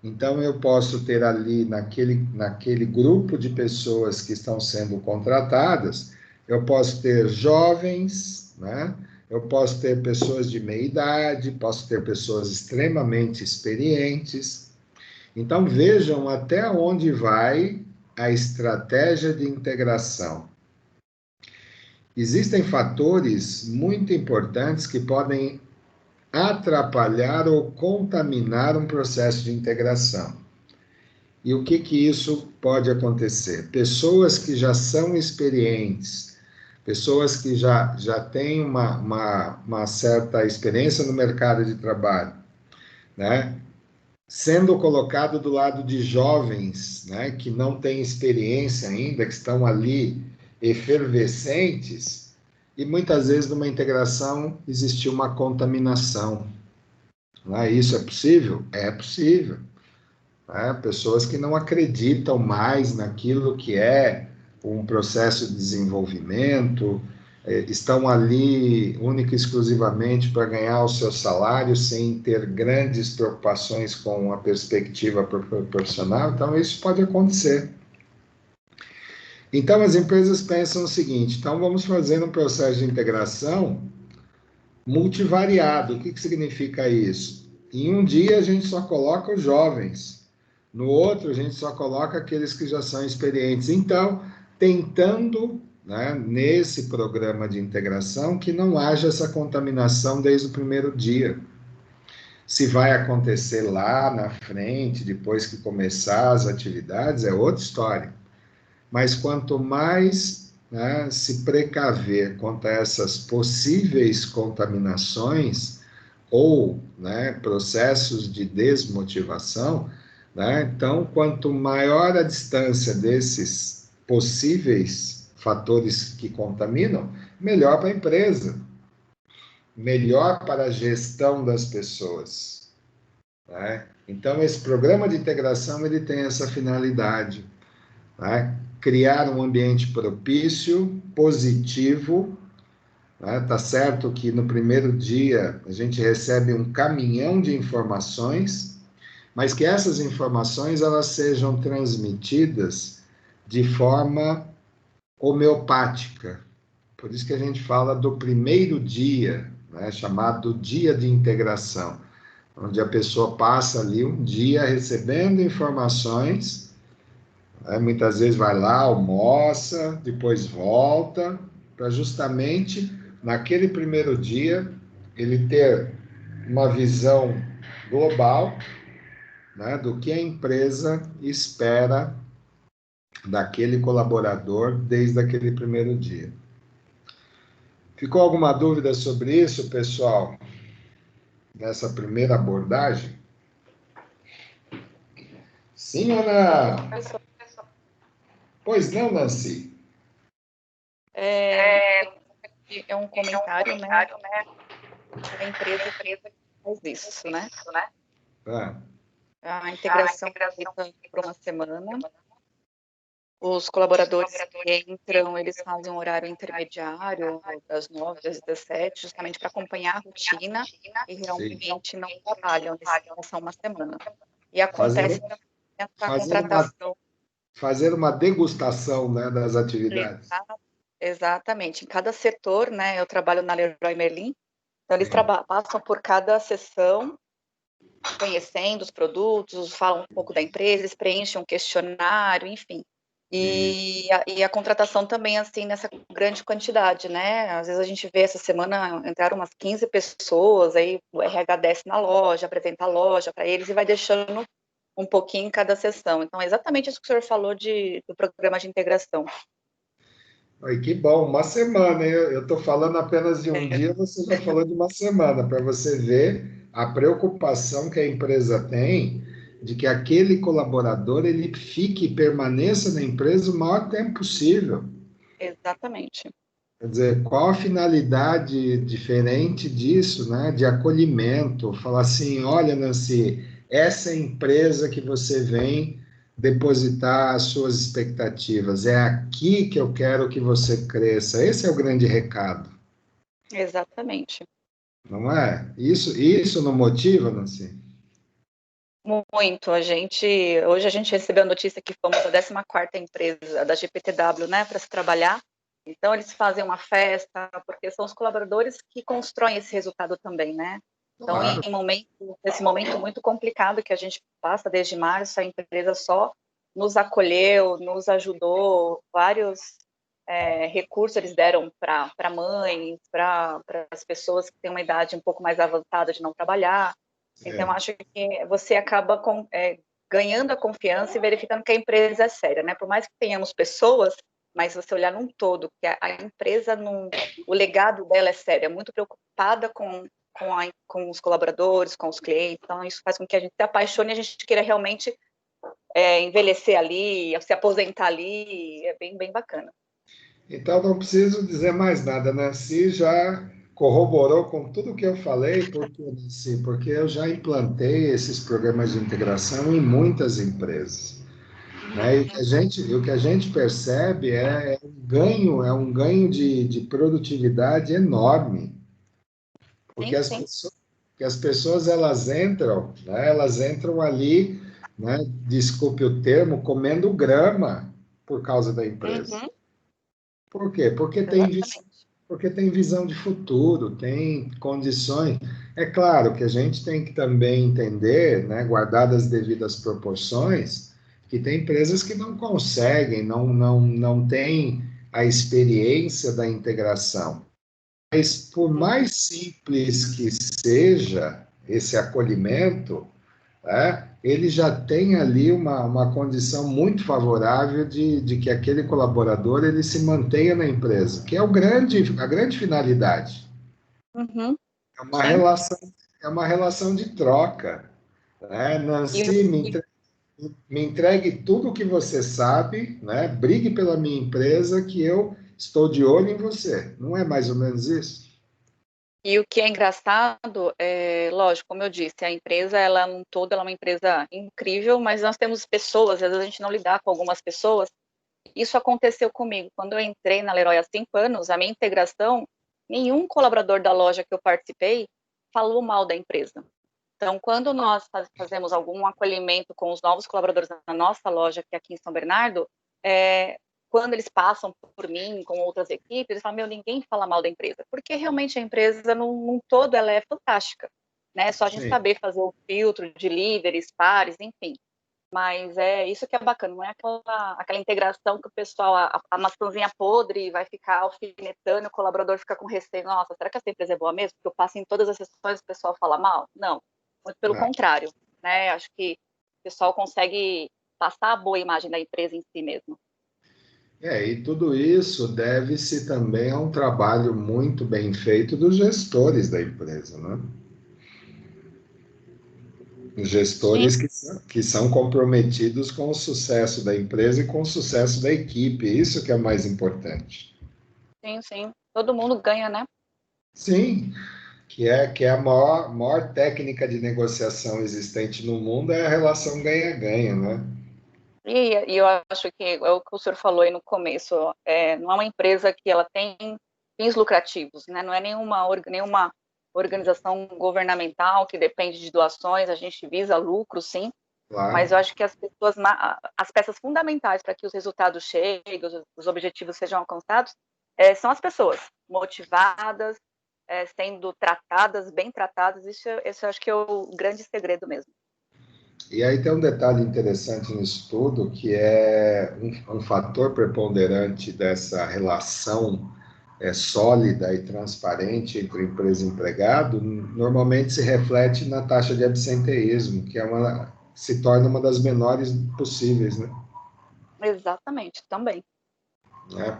Então, eu posso ter ali, naquele grupo de pessoas que estão sendo contratadas, eu posso ter jovens, né? Eu posso ter pessoas de meia idade, posso ter pessoas extremamente experientes. Então, vejam até onde vai a estratégia de integração. Existem fatores muito importantes que podem atrapalhar ou contaminar um processo de integração. E o que isso pode acontecer? Pessoas que já são experientes, pessoas que já têm uma certa experiência no mercado de trabalho, né? Sendo colocado do lado de jovens, né, que não têm experiência ainda, que estão ali efervescentes, e muitas vezes numa integração existiu uma contaminação. Isso é possível? É possível. Pessoas que não acreditam mais naquilo que é um processo de desenvolvimento, estão ali única e exclusivamente para ganhar o seu salário, sem ter grandes preocupações com a perspectiva profissional. Então, isso pode acontecer. Então, as empresas pensam o seguinte, então vamos fazer um processo de integração multivariado. O que significa isso? Em um dia, a gente só coloca os jovens. No outro, a gente só coloca aqueles que já são experientes. Então, tentando, né, nesse programa de integração, que não haja essa contaminação desde o primeiro dia. Se vai acontecer lá na frente, depois que começar as atividades, é outra história. Mas quanto mais né, se precaver quanto a essas possíveis contaminações ou, né, processos de desmotivação, né, então, quanto maior a distância desses possíveis fatores que contaminam, melhor para a empresa, melhor para a gestão das pessoas, né? Então, esse programa de integração ele tem essa finalidade, né? Criar um ambiente propício, positivo, né? Tá certo que no primeiro dia a gente recebe um caminhão de informações, mas que essas informações elas sejam transmitidas de forma homeopática. Por isso que a gente fala do primeiro dia, né? Chamado dia de integração, onde a pessoa passa ali um dia recebendo informações, né? Muitas vezes vai lá, almoça, depois volta, para justamente naquele primeiro dia ele ter uma visão global, né, do que a empresa espera daquele colaborador desde aquele primeiro dia. Ficou alguma dúvida sobre isso, pessoal? Nessa primeira abordagem? Sim ou não? Pois não, Nancy? É um comentário, né? A empresa faz isso, né? Ah, A integração é feita por uma semana. Os colaboradores que entram, eles fazem um horário intermediário, das 9 às 17, justamente para acompanhar a rotina e realmente não trabalham, eles são uma semana. E acontece fazer, essa fazer, uma, contratação. fazer uma degustação, né, das atividades. Exatamente. Em cada setor, né, eu trabalho na Leroy Merlin, então eles Sim. passam por cada sessão, conhecendo os produtos, falam um pouco da empresa, eles preenchem um questionário, enfim. E a contratação também, assim, nessa grande quantidade, né? Às vezes a gente vê essa semana entraram umas 15 pessoas, aí o RH desce na loja, apresenta a loja para eles e vai deixando um pouquinho em cada sessão. Então, é exatamente isso que o senhor falou do programa de integração. Ai, que bom, uma semana, hein? Eu estou falando apenas de um dia, você já falou de uma semana, para você ver a preocupação que a empresa tem de que aquele colaborador ele fique e permaneça na empresa o maior tempo possível. Exatamente. Quer dizer, qual a finalidade diferente disso, né? De acolhimento, falar assim, olha, Nancy, essa é a empresa que você vem depositar as suas expectativas, é aqui que eu quero que você cresça. Esse é o grande recado, Exatamente. não é? Isso não motiva, Nancy? Muito. Hoje a gente recebeu a notícia que fomos a 14ª empresa da GPTW, né, para se trabalhar. Então, eles fazem uma festa, porque são os colaboradores que constroem esse resultado também, né? Então, Claro. nesse momento muito complicado que a gente passa desde março, a empresa só nos acolheu, nos ajudou, vários recursos eles deram para mães, para as pessoas que têm uma idade um pouco mais avançada de não trabalhar. Então, acho que você acaba ganhando a confiança e verificando que a empresa é séria, né? Por mais que tenhamos pessoas, mas você olhar num todo, que a empresa, o legado dela é sério, é muito preocupada com os colaboradores, com os clientes, então isso faz com que a gente se apaixone e a gente queira realmente envelhecer ali, se aposentar ali, é bem, bem bacana. Então, não preciso dizer mais nada, Nancy já corroborou com tudo que eu falei, porque eu já implantei esses programas de integração em muitas empresas. Né? E o que a gente percebe é um ganho de produtividade enorme, porque as pessoas elas entram, né? Elas entram ali, né? Desculpe o termo, comendo grama por causa da empresa. Por quê? Porque tem visão de futuro, tem condições. É claro que a gente tem que também entender, né, guardadas as devidas proporções, que tem empresas que não conseguem, não têm a experiência da integração. Mas por mais simples que seja esse acolhimento, ele já tem ali uma condição muito favorável de que aquele colaborador ele se mantenha na empresa, que é a grande finalidade. Uhum. É uma relação, é uma relação de troca. Né? Nancy, me entregue tudo o que você sabe, né? Brigue pela minha empresa que eu estou de olho em você. Não é mais ou menos isso? E o que é engraçado, lógico, como eu disse, a empresa, ela num todo, ela é uma empresa incrível, mas nós temos pessoas, às vezes a gente não lidar com algumas pessoas. Isso aconteceu comigo. Quando eu entrei na Leroy há 5 anos, a minha integração, nenhum colaborador da loja que eu participei falou mal da empresa. Então, quando nós fazemos algum acolhimento com os novos colaboradores na nossa loja, que é aqui em São Bernardo, quando eles passam por mim, com outras equipes, eles falam, ninguém fala mal da empresa, porque realmente a empresa, num todo, ela é fantástica, né? É só a gente saber fazer o filtro de líderes, pares, enfim. Mas é isso que é bacana, não é aquela integração que o pessoal, a maçãzinha podre vai ficar alfinetando, o colaborador fica com receio, nossa, será que essa empresa é boa mesmo? Porque eu passo em todas as sessões e o pessoal fala mal? Não, muito pelo contrário, né? Acho que o pessoal consegue passar a boa imagem da empresa em si mesmo. E tudo isso deve-se também a um trabalho muito bem feito dos gestores da empresa, né? Os gestores que são comprometidos com o sucesso da empresa e com o sucesso da equipe, isso que é mais importante. Sim, todo mundo ganha, né? Sim, que é a maior técnica de negociação existente no mundo, é a relação ganha-ganha, né? E eu acho que é o que o senhor falou aí no começo, não é uma empresa que ela tem fins lucrativos, né? Não é nenhuma organização governamental que depende de doações, a gente visa lucro, sim, Claro. mas eu acho que as peças fundamentais para que os resultados cheguem, os objetivos sejam alcançados, são as pessoas motivadas, sendo tratadas, bem tratadas, isso eu acho que é o grande segredo mesmo. E aí tem um detalhe interessante nisso tudo, que é um fator preponderante dessa relação sólida e transparente entre empresa e empregado, normalmente se reflete na taxa de absenteísmo, que se torna uma das menores possíveis, né? Exatamente, também.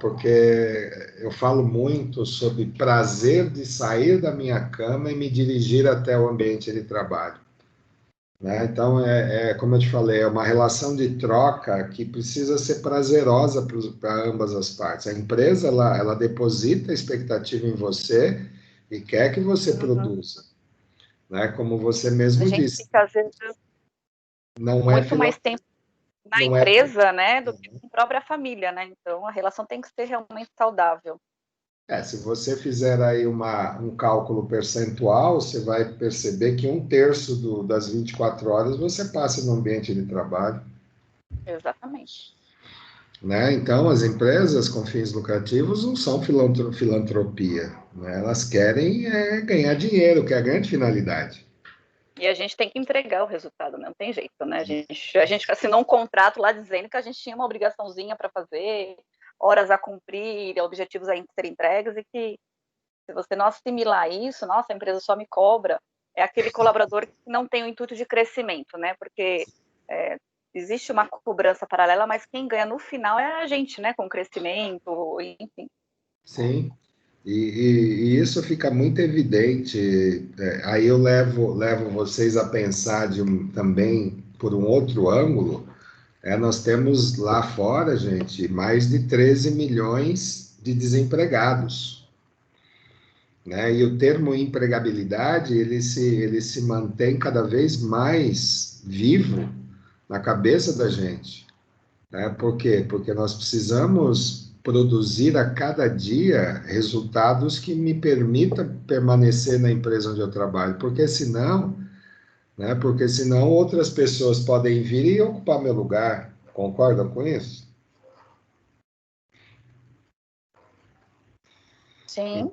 Porque eu falo muito sobre prazer de sair da minha cama e me dirigir até o ambiente de trabalho. Né? Então, como eu te falei, é uma relação de troca que precisa ser prazerosa para ambas as partes. A empresa, ela deposita a expectativa em você e quer que você produza. Né? Como você mesmo disse. A gente fica, às vezes, muito mais tempo na empresa, né, do que com a própria família, né? Então, a relação tem que ser realmente saudável. Se você fizer aí um cálculo percentual, você vai perceber que 1/3 das 24 horas você passa no ambiente de trabalho. Exatamente. Né? Então, as empresas com fins lucrativos não são filantropia. Né? Elas querem ganhar dinheiro, que é a grande finalidade. E a gente tem que entregar o resultado, não tem jeito, né? A gente assinou um contrato lá dizendo que a gente tinha uma obrigaçãozinha para fazer, horas a cumprir, objetivos a ser entregues, e que se você não assimilar isso, nossa, a empresa só me cobra, é aquele colaborador que não tem o intuito de crescimento, né? Porque existe uma cobrança paralela, mas quem ganha no final é a gente, né? Com crescimento, enfim. Sim, e isso fica muito evidente. Aí eu levo vocês a pensar também por um outro ângulo. Nós temos lá fora, gente, mais de 13 milhões de desempregados. Né? E o termo empregabilidade, ele se mantém cada vez mais vivo na cabeça da gente. Né? Por quê? Porque nós precisamos produzir a cada dia resultados que me permitam permanecer na empresa onde eu trabalho, porque senão outras pessoas podem vir e ocupar meu lugar. Concordam com isso? Sim.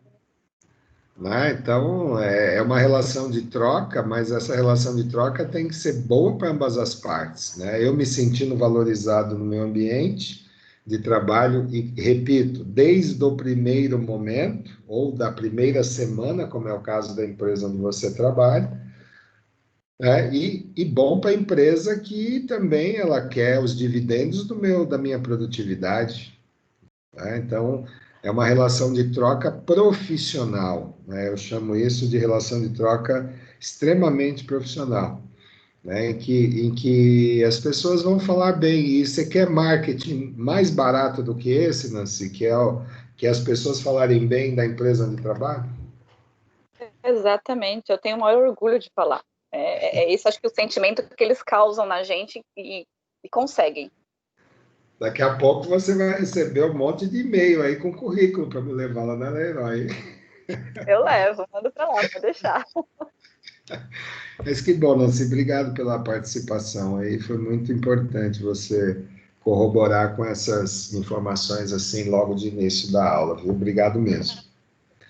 Né? Então, é uma relação de troca, mas essa relação de troca tem que ser boa para ambas as partes. Né? Eu me sentindo valorizado no meu ambiente de trabalho, e repito, desde o primeiro momento, ou da primeira semana, como é o caso da empresa onde você trabalha, E bom para a empresa que também ela quer os dividendos da minha produtividade. Então, é uma relação de troca profissional, né? Eu chamo isso de relação de troca extremamente profissional, né? Em que as pessoas vão falar bem. E você quer marketing mais barato do que esse, Nancy? Que as pessoas falarem bem da empresa onde trabalham? Exatamente, eu tenho o maior orgulho de falar. É isso, acho que o sentimento que eles causam na gente e conseguem. Daqui a pouco você vai receber um monte de e-mail aí com currículo para me levar lá na Leroy. Eu levo, mando para lá, pode deixar. Mas que bom, Nancy, obrigado pela participação aí, foi muito importante você corroborar com essas informações assim logo de início da aula, viu? Obrigado mesmo.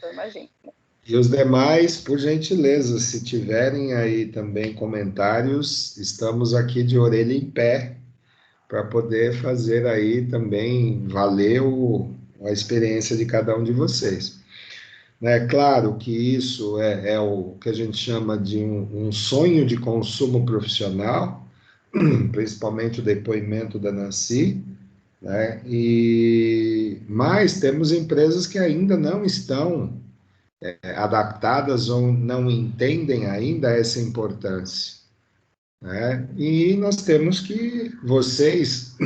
Eu imagino. E os demais, por gentileza, se tiverem aí também comentários, estamos aqui de orelha em pé para poder fazer aí também valer a experiência de cada um de vocês. É claro que isso é o que a gente chama de um sonho de consumo profissional, principalmente o depoimento da Nancy, né? Mas temos empresas que ainda não estão adaptadas ou não entendem ainda essa importância, né? E nós temos que, vocês,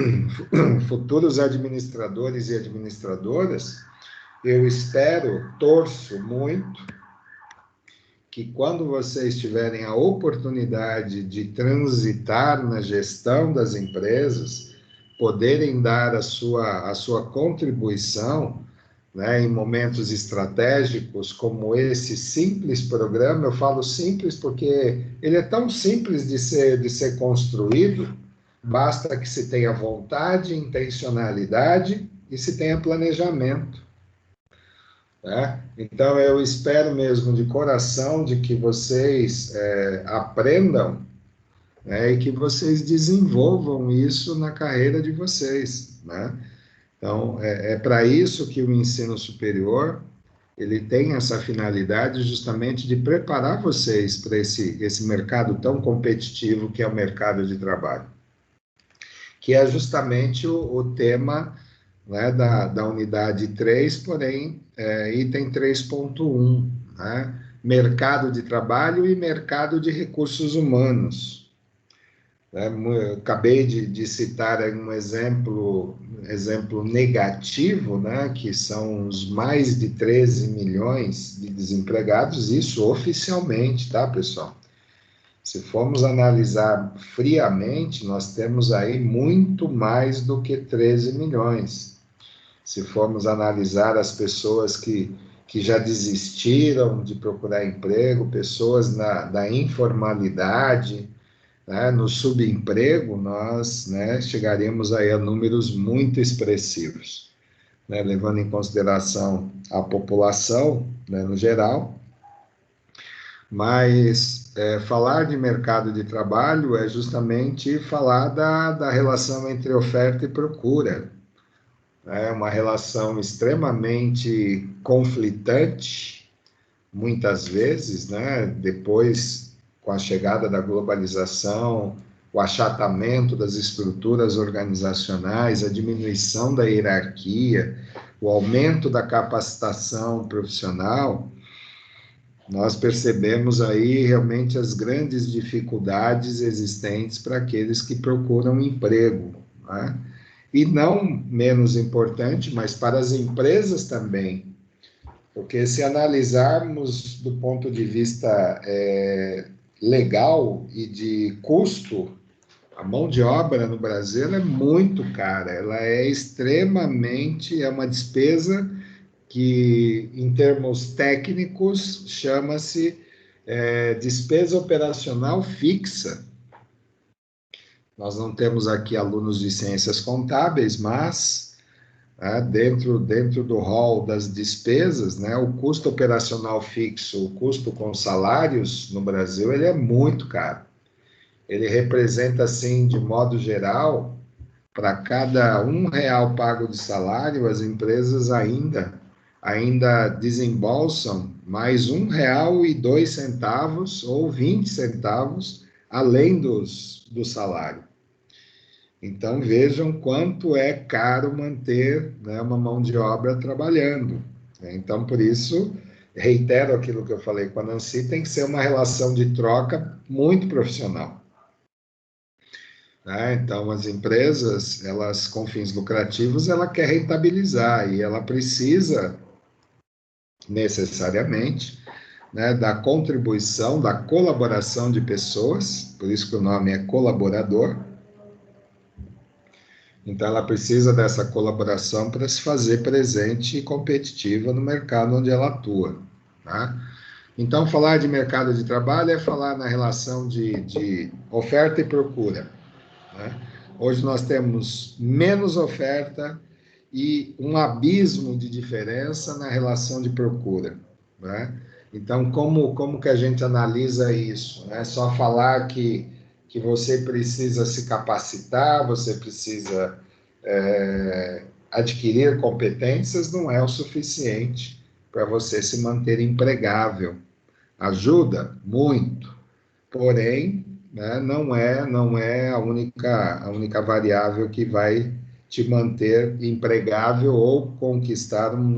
futuros administradores e administradoras, eu espero, torço muito, que quando vocês tiverem a oportunidade de transitar na gestão das empresas, poderem dar a sua contribuição, né, em momentos estratégicos como esse simples programa. Eu falo simples porque ele é tão simples de ser construído, basta que se tenha vontade, intencionalidade e se tenha planejamento. Né? Então, eu espero mesmo de coração de que vocês aprendam, né, e que vocês desenvolvam isso na carreira de vocês, né? Então, é para isso que o ensino superior, ele tem essa finalidade justamente de preparar vocês para esse mercado tão competitivo que é o mercado de trabalho, que é justamente o tema, né, da unidade 3, porém, item 3.1, né? Mercado de trabalho e mercado de recursos humanos. Eu acabei de citar um exemplo negativo, né, que são os mais de 13 milhões de desempregados, isso oficialmente, tá, pessoal? Se formos analisar friamente, nós temos aí muito mais do que 13 milhões. Se formos analisar as pessoas que já desistiram de procurar emprego, pessoas da informalidade, né, no subemprego, nós, né, chegaremos aí a números muito expressivos, né, levando em consideração a população, né, no geral. Mas falar de mercado de trabalho é justamente falar da relação entre oferta e procura. É uma relação extremamente conflitante, muitas vezes, né, depois, com a chegada da globalização, o achatamento das estruturas organizacionais, a diminuição da hierarquia, o aumento da capacitação profissional, nós percebemos aí realmente as grandes dificuldades existentes para aqueles que procuram emprego, né? E não menos importante, mas para as empresas também, porque se analisarmos do ponto de vista legal e de custo, a mão de obra no Brasil é muito cara, ela é extremamente, é uma despesa que, em termos técnicos, chama-se despesa operacional fixa. Nós não temos aqui alunos de ciências contábeis, mas dentro do rol das despesas, né, o custo operacional fixo, o custo com salários no Brasil, ele é muito caro. Ele representa, assim, de modo geral, para cada R$1 pago de salário, as empresas ainda desembolsam mais R$1,02 ou 20 centavos além do salário. Então, vejam quanto é caro manter, né, uma mão de obra trabalhando. Então, por isso, reitero aquilo que eu falei com a Nancy, tem que ser uma relação de troca muito profissional. Então, as empresas, elas com fins lucrativos, ela quer rentabilizar e ela precisa necessariamente, né, da contribuição, da colaboração de pessoas, por isso que o nome é colaborador. Então, ela precisa dessa colaboração para se fazer presente e competitiva no mercado onde ela atua. Tá? Então, falar de mercado de trabalho é falar na relação de oferta e procura. Né? Hoje nós temos menos oferta e um abismo de diferença na relação de procura. Né? Então, como que a gente analisa isso? Né? Só falar que você precisa se capacitar, você precisa adquirir competências, não é o suficiente para você se manter empregável. Ajuda muito, porém, né, não é a única variável que vai te manter empregável ou conquistar um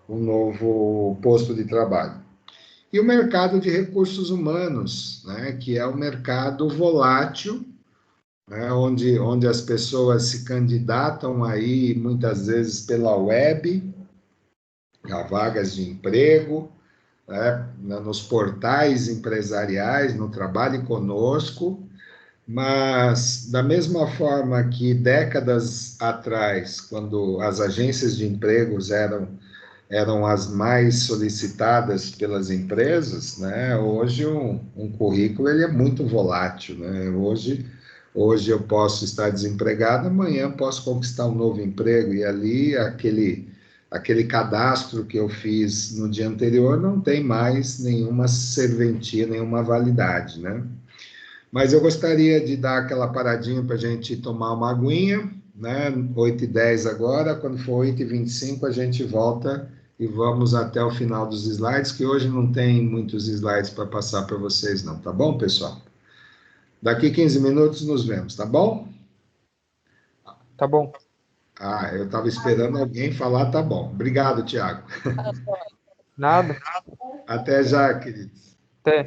novo posto de trabalho. E o mercado de recursos humanos, né, que é um mercado volátil, né, onde as pessoas se candidatam aí muitas vezes pela web, a vagas de emprego, né, nos portais empresariais, no Trabalhe Conosco, mas da mesma forma que décadas atrás, quando as agências de empregos eram as mais solicitadas pelas empresas, né? Hoje um currículo ele é muito volátil, né? Hoje eu posso estar desempregado, amanhã posso conquistar um novo emprego e ali aquele cadastro que eu fiz no dia anterior não tem mais nenhuma serventia, nenhuma validade, né? Mas eu gostaria de dar aquela paradinha para a gente tomar uma aguinha, né? 8h10 agora, quando for 8h25 a gente volta e vamos até o final dos slides, que hoje não tem muitos slides para passar para vocês não, tá bom, pessoal? Daqui 15 minutos nos vemos, tá bom? Tá bom. Eu estava esperando alguém falar, tá bom. Obrigado, Tiago. Nada. Até já, queridos. Até.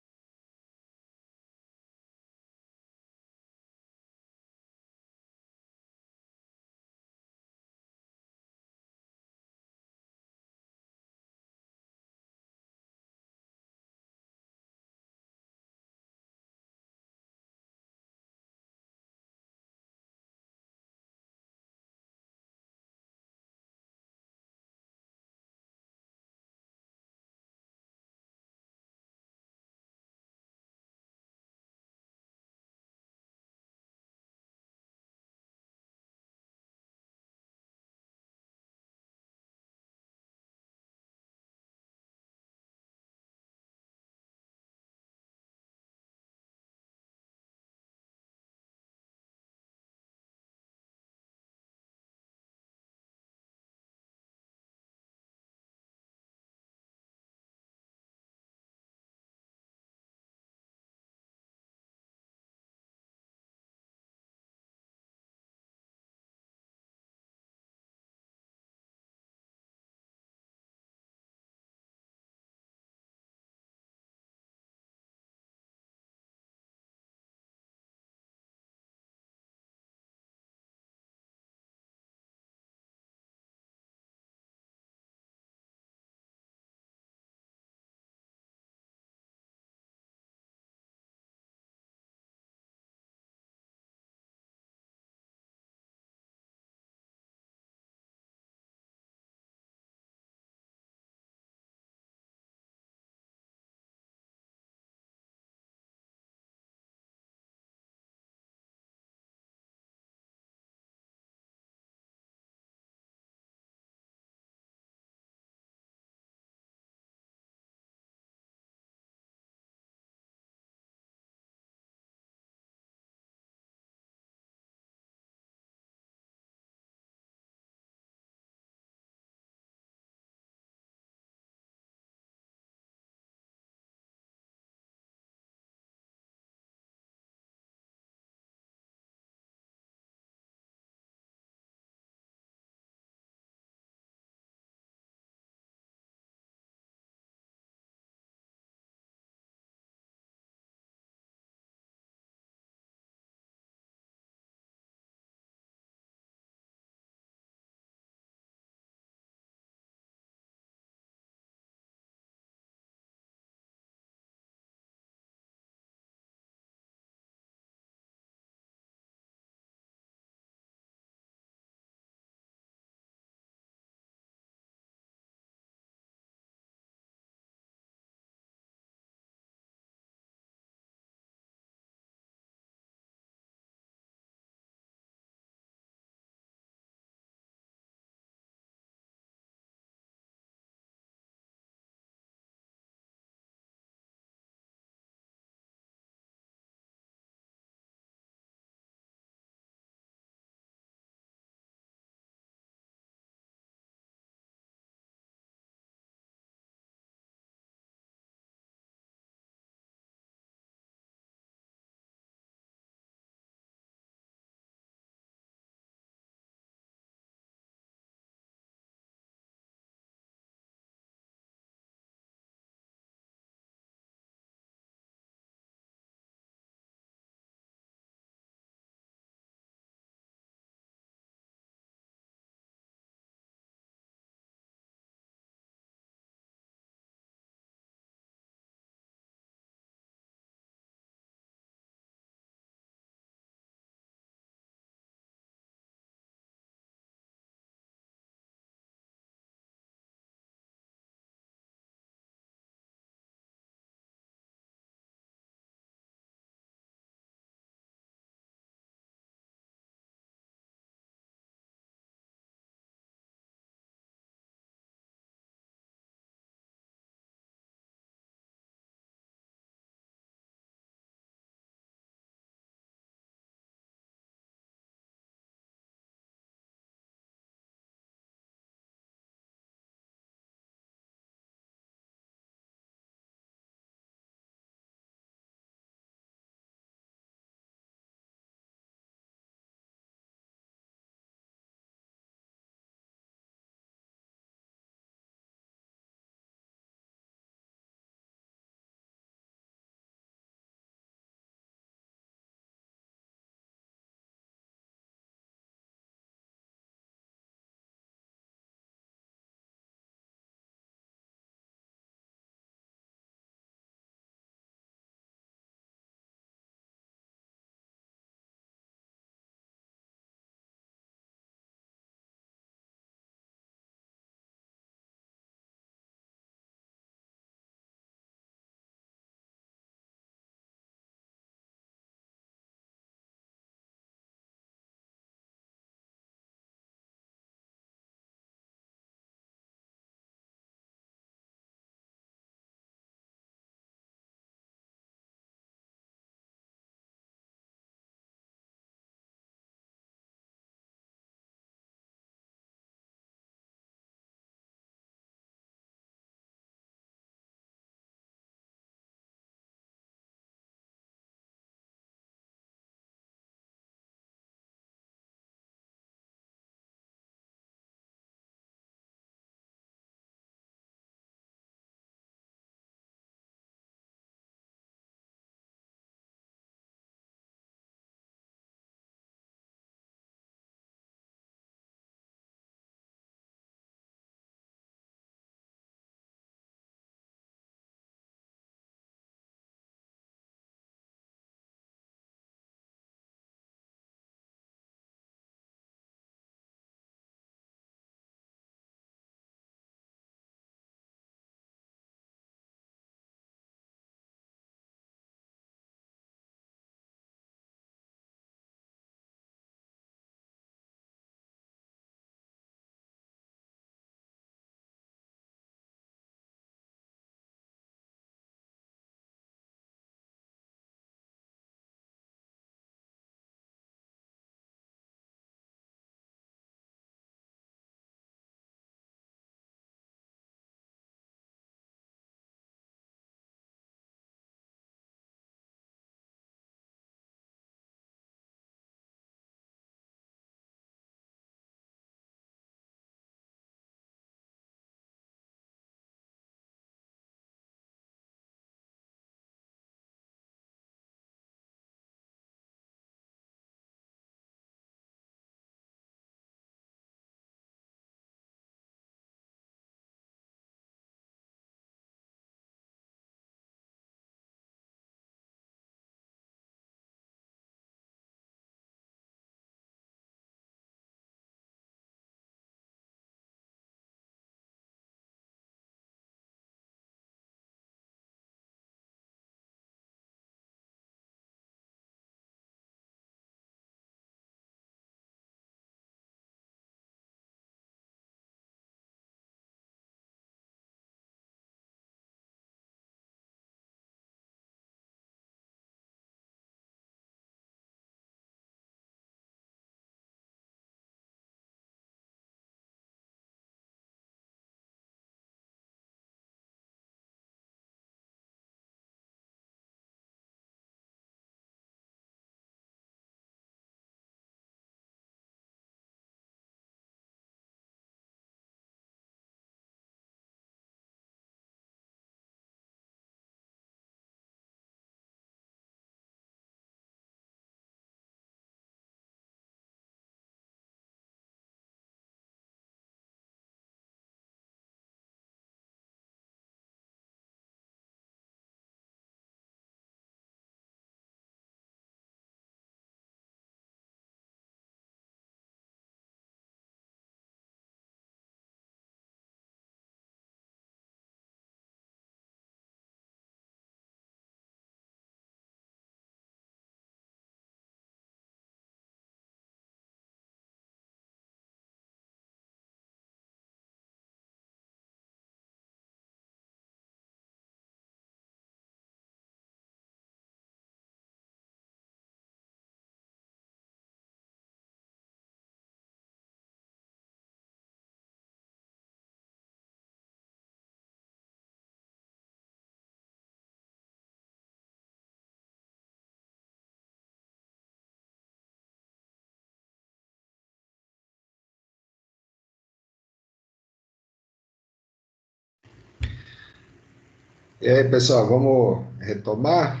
E aí, pessoal, vamos retomar?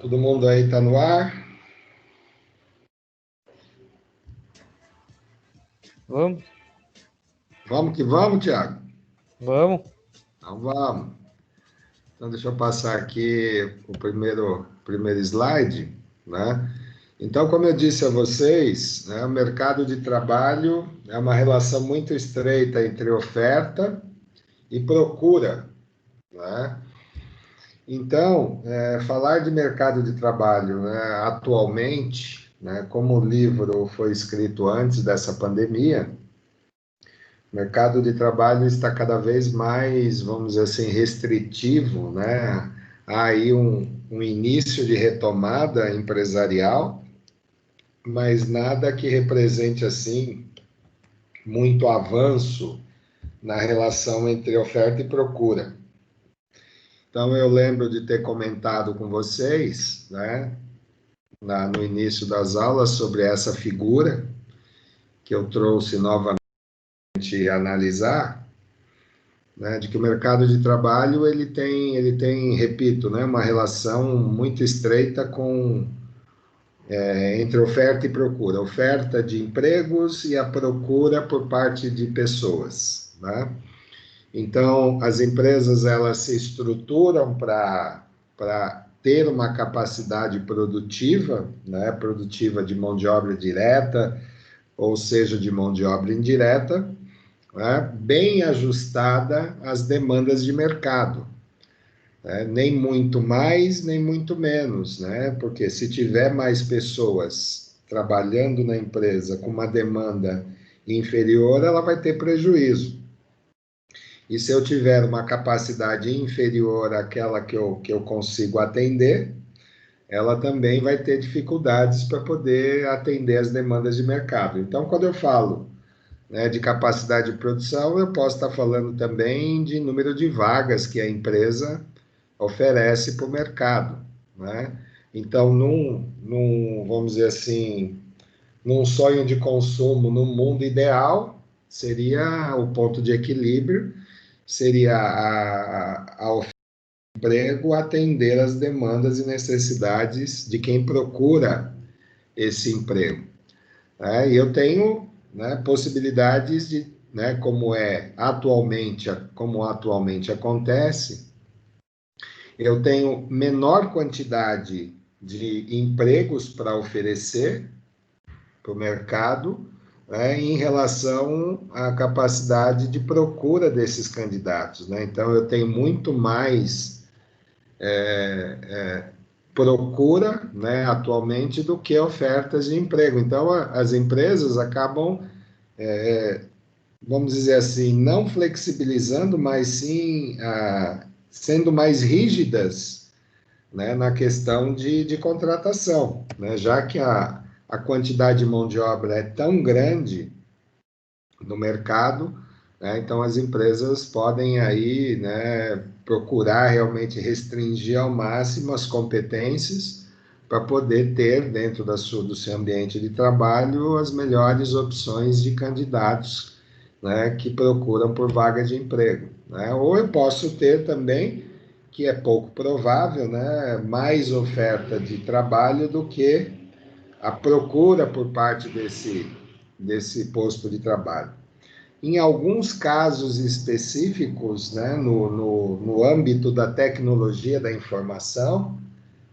Todo mundo aí está no ar? Vamos? Vamos que vamos, Thiago? Vamos? Então vamos. Então deixa eu passar aqui o primeiro slide, né? Então, como eu disse a vocês, né, o mercado de trabalho é uma relação muito estreita entre oferta e procura, né? Então, falar de mercado de trabalho, né, atualmente, né, como o livro foi escrito antes dessa pandemia, o mercado de trabalho está cada vez mais, vamos dizer assim, restritivo, né? Há aí um início de retomada empresarial, mas nada que represente, assim, muito avanço na relação entre oferta e procura. Então, eu lembro de ter comentado com vocês, né, no início das aulas, sobre essa figura que eu trouxe novamente a analisar, né, de que o mercado de trabalho ele tem, repito, né, uma relação muito estreita entre oferta e procura, oferta de empregos e a procura por parte de pessoas, né? Então, as empresas elas se estruturam para ter uma capacidade produtiva, né, produtiva de mão de obra direta, ou seja, de mão de obra indireta, né, bem ajustada às demandas de mercado, né, nem muito mais, nem muito menos, né, porque se tiver mais pessoas trabalhando na empresa com uma demanda inferior, ela vai ter prejuízo. E se eu tiver uma capacidade inferior àquela que eu consigo atender, ela também vai ter dificuldades para poder atender as demandas de mercado. Então, quando eu falo, né, de capacidade de produção, eu posso estar falando também de número de vagas que a empresa oferece para o mercado, né? Então, vamos dizer assim, num sonho de consumo, no mundo ideal, seria o ponto de equilíbrio, seria a oferta de emprego atender às demandas e necessidades de quem procura esse emprego, né? E eu tenho, né, possibilidades de, né, como atualmente acontece, eu tenho menor quantidade de empregos para oferecer para o mercado, né, em relação à capacidade de procura desses candidatos, né? Então, eu tenho muito mais procura, né, atualmente do que ofertas de emprego. Então, as empresas acabam, vamos dizer assim, não flexibilizando, mas sim sendo mais rígidas, né, na questão de contratação, né, já que a quantidade de mão de obra é tão grande no mercado, né, então as empresas podem aí, né, procurar realmente restringir ao máximo as competências para poder ter dentro do seu ambiente de trabalho as melhores opções de candidatos, né, que procuram por vaga de emprego, né? Ou eu posso ter também, que é pouco provável, né, mais oferta de trabalho do que a procura por parte desse posto de trabalho. Em alguns casos específicos, né, no âmbito da tecnologia da informação,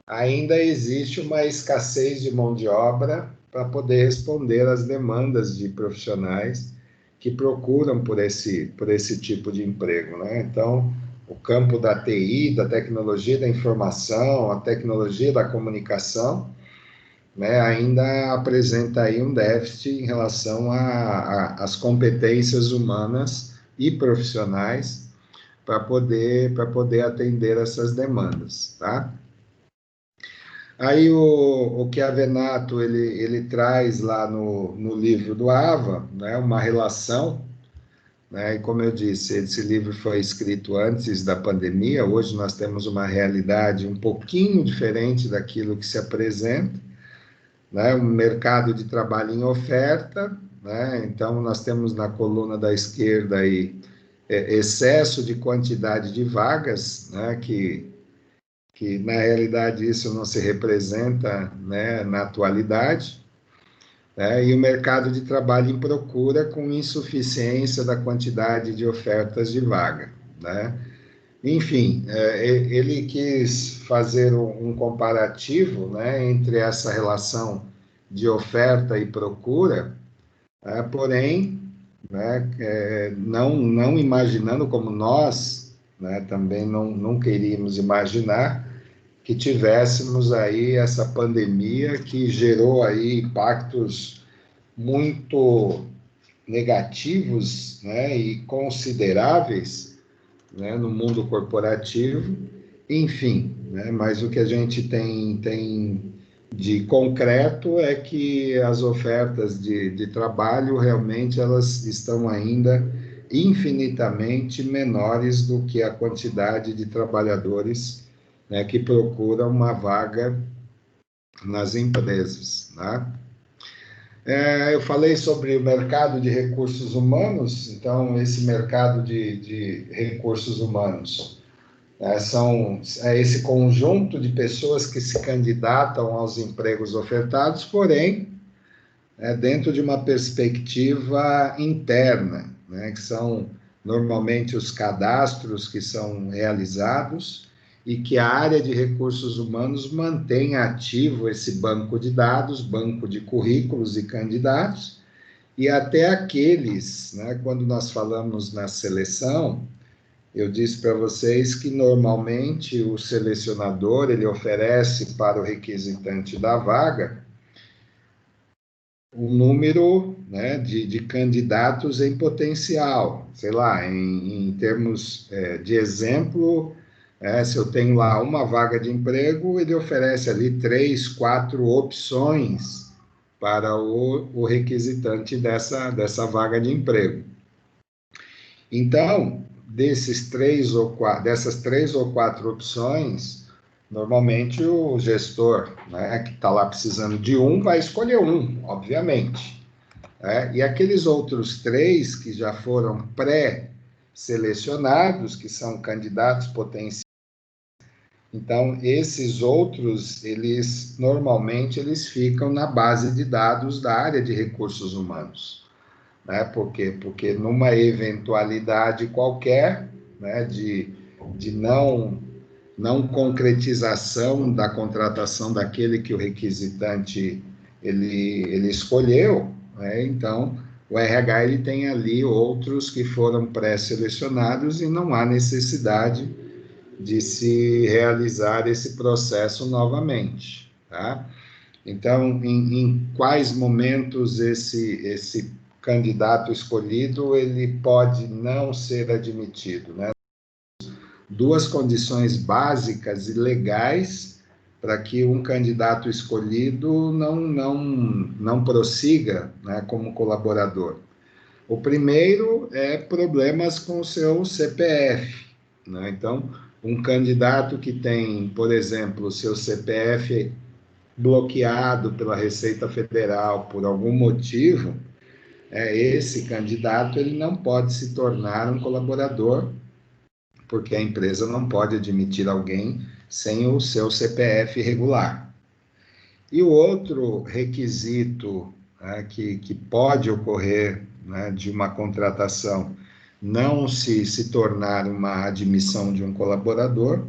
ainda existe uma escassez de mão de obra para poder responder às demandas de profissionais que procuram por esse tipo de emprego, né? Então, o campo da TI, da tecnologia da informação, a tecnologia da comunicação, né, ainda apresenta aí um déficit em relação às competências humanas e profissionais para poder atender essas demandas, tá? Aí o que a Venato ele traz lá no livro do Ava, né, uma relação, né, e como eu disse, esse livro foi escrito antes da pandemia, hoje nós temos uma realidade um pouquinho diferente daquilo que se apresenta, né, um mercado de trabalho em oferta, né, então nós temos na coluna da esquerda aí excesso de quantidade de vagas, né, que na realidade isso não se representa, né, na atualidade, né, e o mercado de trabalho em procura com insuficiência da quantidade de ofertas de vaga, né? Enfim, ele quis fazer um comparativo, né, entre essa relação de oferta e procura, porém, né, não imaginando como nós, né, também não queríamos imaginar que tivéssemos aí essa pandemia que gerou aí impactos muito negativos, né, e consideráveis, né, no mundo corporativo, enfim, né, mas o que a gente tem de concreto é que as ofertas de trabalho realmente elas estão ainda infinitamente menores do que a quantidade de trabalhadores, né, que procuram uma vaga nas empresas, né? Eu falei sobre o mercado de recursos humanos, então esse mercado de recursos humanos é esse conjunto de pessoas que se candidatam aos empregos ofertados, porém, dentro de uma perspectiva interna, né, que são normalmente os cadastros que são realizados e que a área de recursos humanos mantém ativo esse banco de dados, banco de currículos e candidatos, e até aqueles, né, quando nós falamos na seleção, eu disse para vocês que normalmente o selecionador ele oferece para o requisitante da vaga o número, né, de candidatos em potencial, sei lá, em termos de exemplo, se eu tenho lá uma vaga de emprego, ele oferece ali 3, 4 opções para o requisitante dessa vaga de emprego. Então, dessas 3 ou 4 opções, normalmente o gestor, né, que está lá precisando de um, vai escolher um, obviamente. E aqueles outros 3 que já foram pré-selecionados, que são candidatos potenciais, então esses outros, normalmente eles ficam na base de dados da área de recursos humanos. Né? Por quê? Porque numa eventualidade qualquer, né, de não concretização da contratação daquele que o requisitante ele escolheu, né? Então o RH ele tem ali outros que foram pré-selecionados e não há necessidade de se realizar esse processo novamente, tá? Então, em quais momentos esse candidato escolhido ele pode não ser admitido, né? 2 condições básicas e legais para que um candidato escolhido não prossiga, né, como colaborador. O primeiro é problemas com o seu CPF, né? Então, um candidato que tem, por exemplo, o seu CPF bloqueado pela Receita Federal por algum motivo, esse candidato ele não pode se tornar um colaborador, porque a empresa não pode admitir alguém sem o seu CPF regular. E o outro requisito, né, que pode ocorrer, né, de uma contratação não se tornar uma admissão de um colaborador,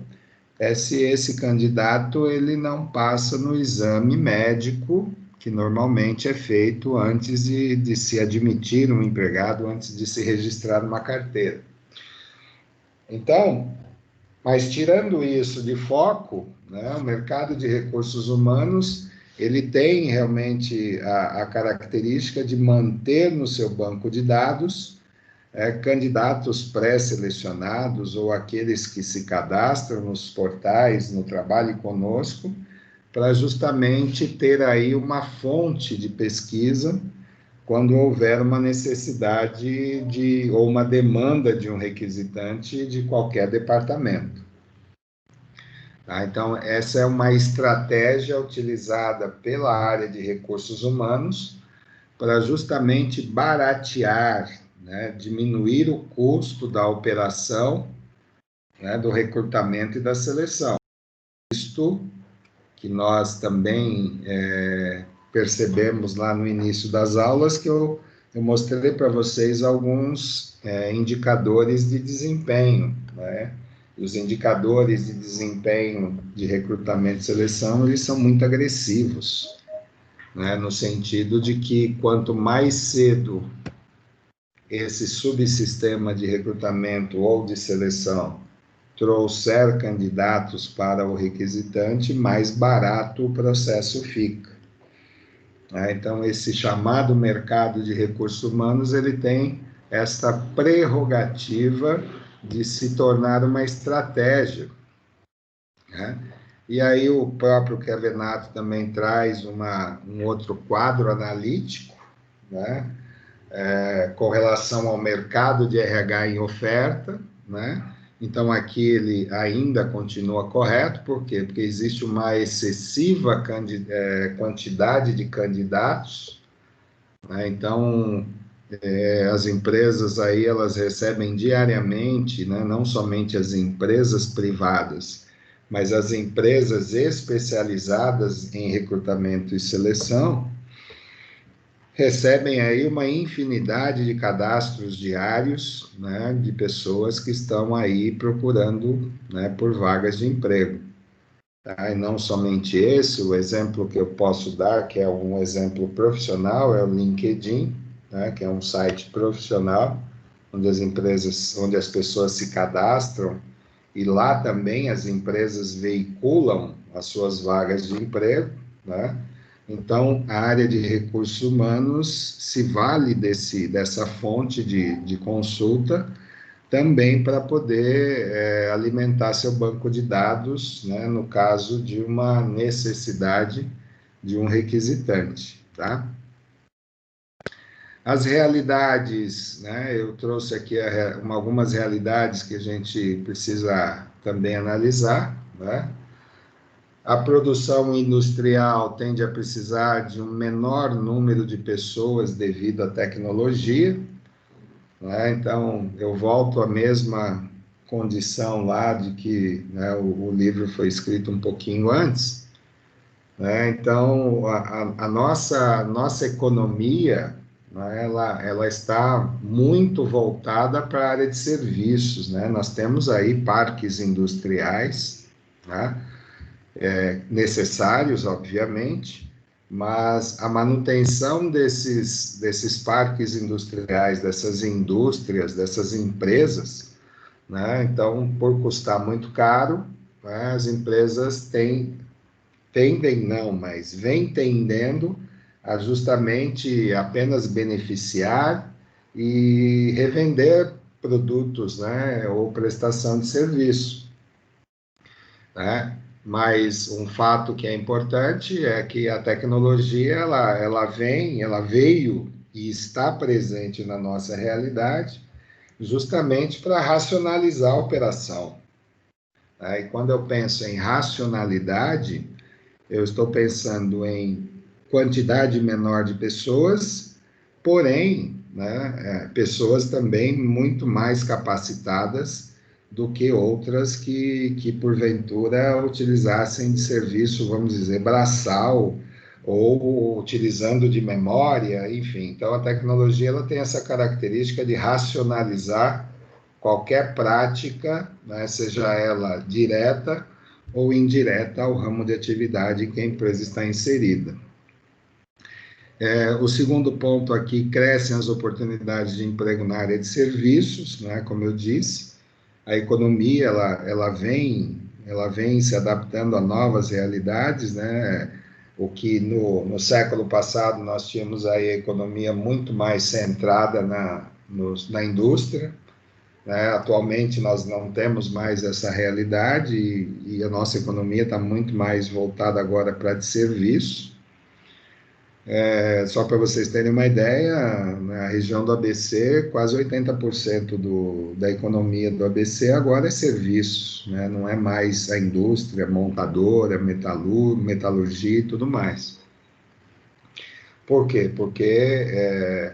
é se esse candidato ele não passa no exame médico, que normalmente é feito antes de se admitir um empregado, antes de se registrar uma carteira. Então, mas tirando isso de foco, né, o mercado de recursos humanos, ele tem realmente a característica de manter no seu banco de dados candidatos pré-selecionados ou aqueles que se cadastram nos portais, no Trabalhe Conosco, para justamente ter aí uma fonte de pesquisa quando houver uma necessidade ou uma demanda de um requisitante de qualquer departamento. Tá? Então, essa é uma estratégia utilizada pela área de recursos humanos para justamente baratear, né, diminuir o custo da operação, né, do recrutamento e da seleção. Isto que nós também percebemos lá no início das aulas, que eu mostrei para vocês alguns indicadores de desempenho, né? Os indicadores de desempenho de recrutamento e seleção, eles são muito agressivos, né? No sentido de que quanto mais cedo esse subsistema de recrutamento ou de seleção trouxer candidatos para o requisitante, mais barato o processo fica. Então, esse chamado mercado de recursos humanos, ele tem esta prerrogativa de se tornar uma estratégia, né? E aí o próprio Kevenato também traz um outro quadro analítico, né? Com relação ao mercado de RH em oferta, né? Então, aqui ele ainda continua correto, por quê? Porque existe uma excessiva quantidade de candidatos, né? Então, as empresas aí, elas recebem diariamente, né? Não somente as empresas privadas, mas as empresas especializadas em recrutamento e seleção, recebem aí uma infinidade de cadastros diários, né, de pessoas que estão aí procurando, né, por vagas de emprego. Tá? E não somente esse, o exemplo que eu posso dar, que é um exemplo profissional, é o LinkedIn, né, que é um site profissional, onde as pessoas se cadastram, e lá também as empresas veiculam as suas vagas de emprego, né? Então, a área de recursos humanos se vale dessa fonte de consulta também para poder alimentar seu banco de dados, né, no caso de uma necessidade de um requisitante, tá? As realidades, né, eu trouxe aqui algumas realidades que a gente precisa também analisar, né? A produção industrial tende a precisar de um menor número de pessoas devido à tecnologia, né? Então, eu volto à mesma condição lá de que, né, o livro foi escrito um pouquinho antes, né? Então, a nossa economia, né, ela está muito voltada para a área de serviços, né? Nós temos aí parques industriais, né? Necessários, obviamente, mas a manutenção desses parques industriais, dessas indústrias, dessas empresas, né? Então, por custar muito caro, né, as empresas mas vêm tendendo a justamente apenas beneficiar e revender produtos, né, ou prestação de serviço, né? Mas um fato que é importante é que a tecnologia, ela veio e está presente na nossa realidade justamente para racionalizar a operação. E quando eu penso em racionalidade, eu estou pensando em quantidade menor de pessoas, porém, né, pessoas também muito mais capacitadas do que outras que porventura utilizassem de serviço, vamos dizer, braçal, ou utilizando de memória, enfim. Então, a tecnologia ela tem essa característica de racionalizar qualquer prática, né, seja ela direta ou indireta ao ramo de atividade em que a empresa está inserida. O segundo ponto aqui, crescem as oportunidades de emprego na área de serviços, né, como eu disse. A economia, ela vem se adaptando a novas realidades, né? O que no século passado nós tínhamos aí a economia muito mais centrada na indústria, né? Atualmente nós não temos mais essa realidade e a nossa economia está muito mais voltada agora para de serviço. Só para vocês terem uma ideia, na região do ABC, quase 80% da economia do ABC agora é serviços, né? Não é mais a indústria, montadora, metalurgia e tudo mais. Por quê? Porque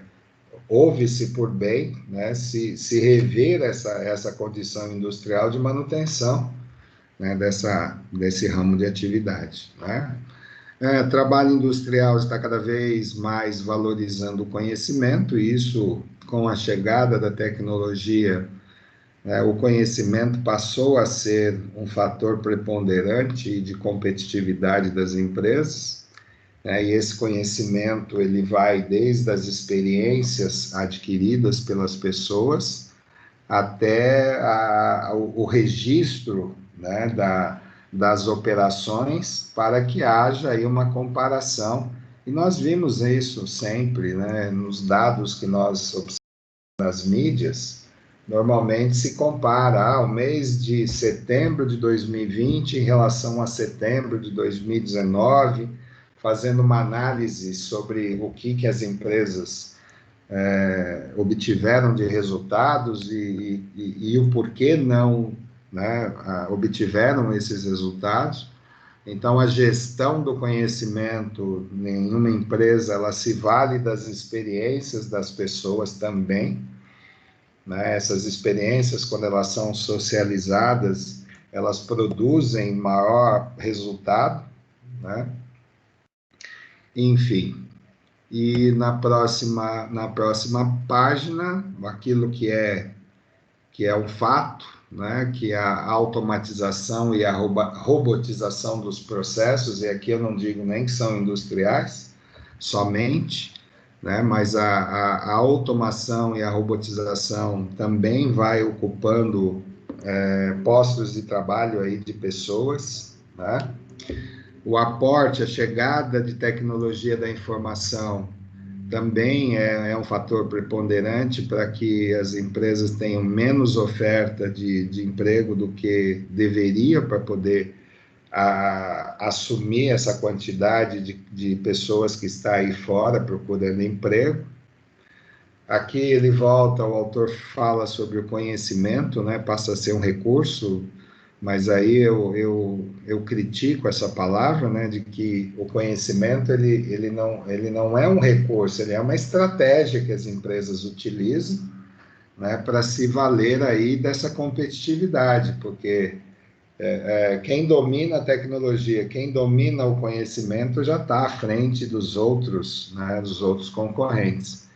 ouve-se por bem, né, se rever essa condição industrial de manutenção, né, desse ramo de atividade, né? Trabalho industrial está cada vez mais valorizando o conhecimento, e isso, com a chegada da tecnologia, o conhecimento passou a ser um fator preponderante de competitividade das empresas, né? E esse conhecimento ele vai desde as experiências adquiridas pelas pessoas até o registro, né, das operações, para que haja aí uma comparação. E nós vimos isso sempre, né, nos dados que nós observamos nas mídias. Normalmente se compara o mês de setembro de 2020 em relação a setembro de 2019, fazendo uma análise sobre o que as empresas obtiveram de resultados e o porquê não, né, obtiveram esses resultados. Então, a gestão do conhecimento em uma empresa, ela se vale das experiências das pessoas também, né? Essas experiências, quando elas são socializadas, elas produzem maior resultado, né? Enfim. E na próxima página, aquilo que é um fato, né, que é a automatização e a robotização dos processos, e aqui eu não digo nem que são industriais, somente, né, mas a automação e a robotização também vai ocupando postos de trabalho aí de pessoas, né? O aporte, a chegada de tecnologia da informação também é um fator preponderante para que as empresas tenham menos oferta de emprego do que deveria para poder assumir essa quantidade de pessoas que está aí fora procurando emprego. Aqui ele volta, o autor fala sobre o conhecimento, né? Passa a ser um recurso, mas aí eu critico essa palavra, né, de que o conhecimento ele não é um recurso, ele é uma estratégia que as empresas utilizam, né, para se valer aí dessa competitividade, porque quem domina a tecnologia, quem domina o conhecimento já está à frente dos outros, né, dos outros concorrentes.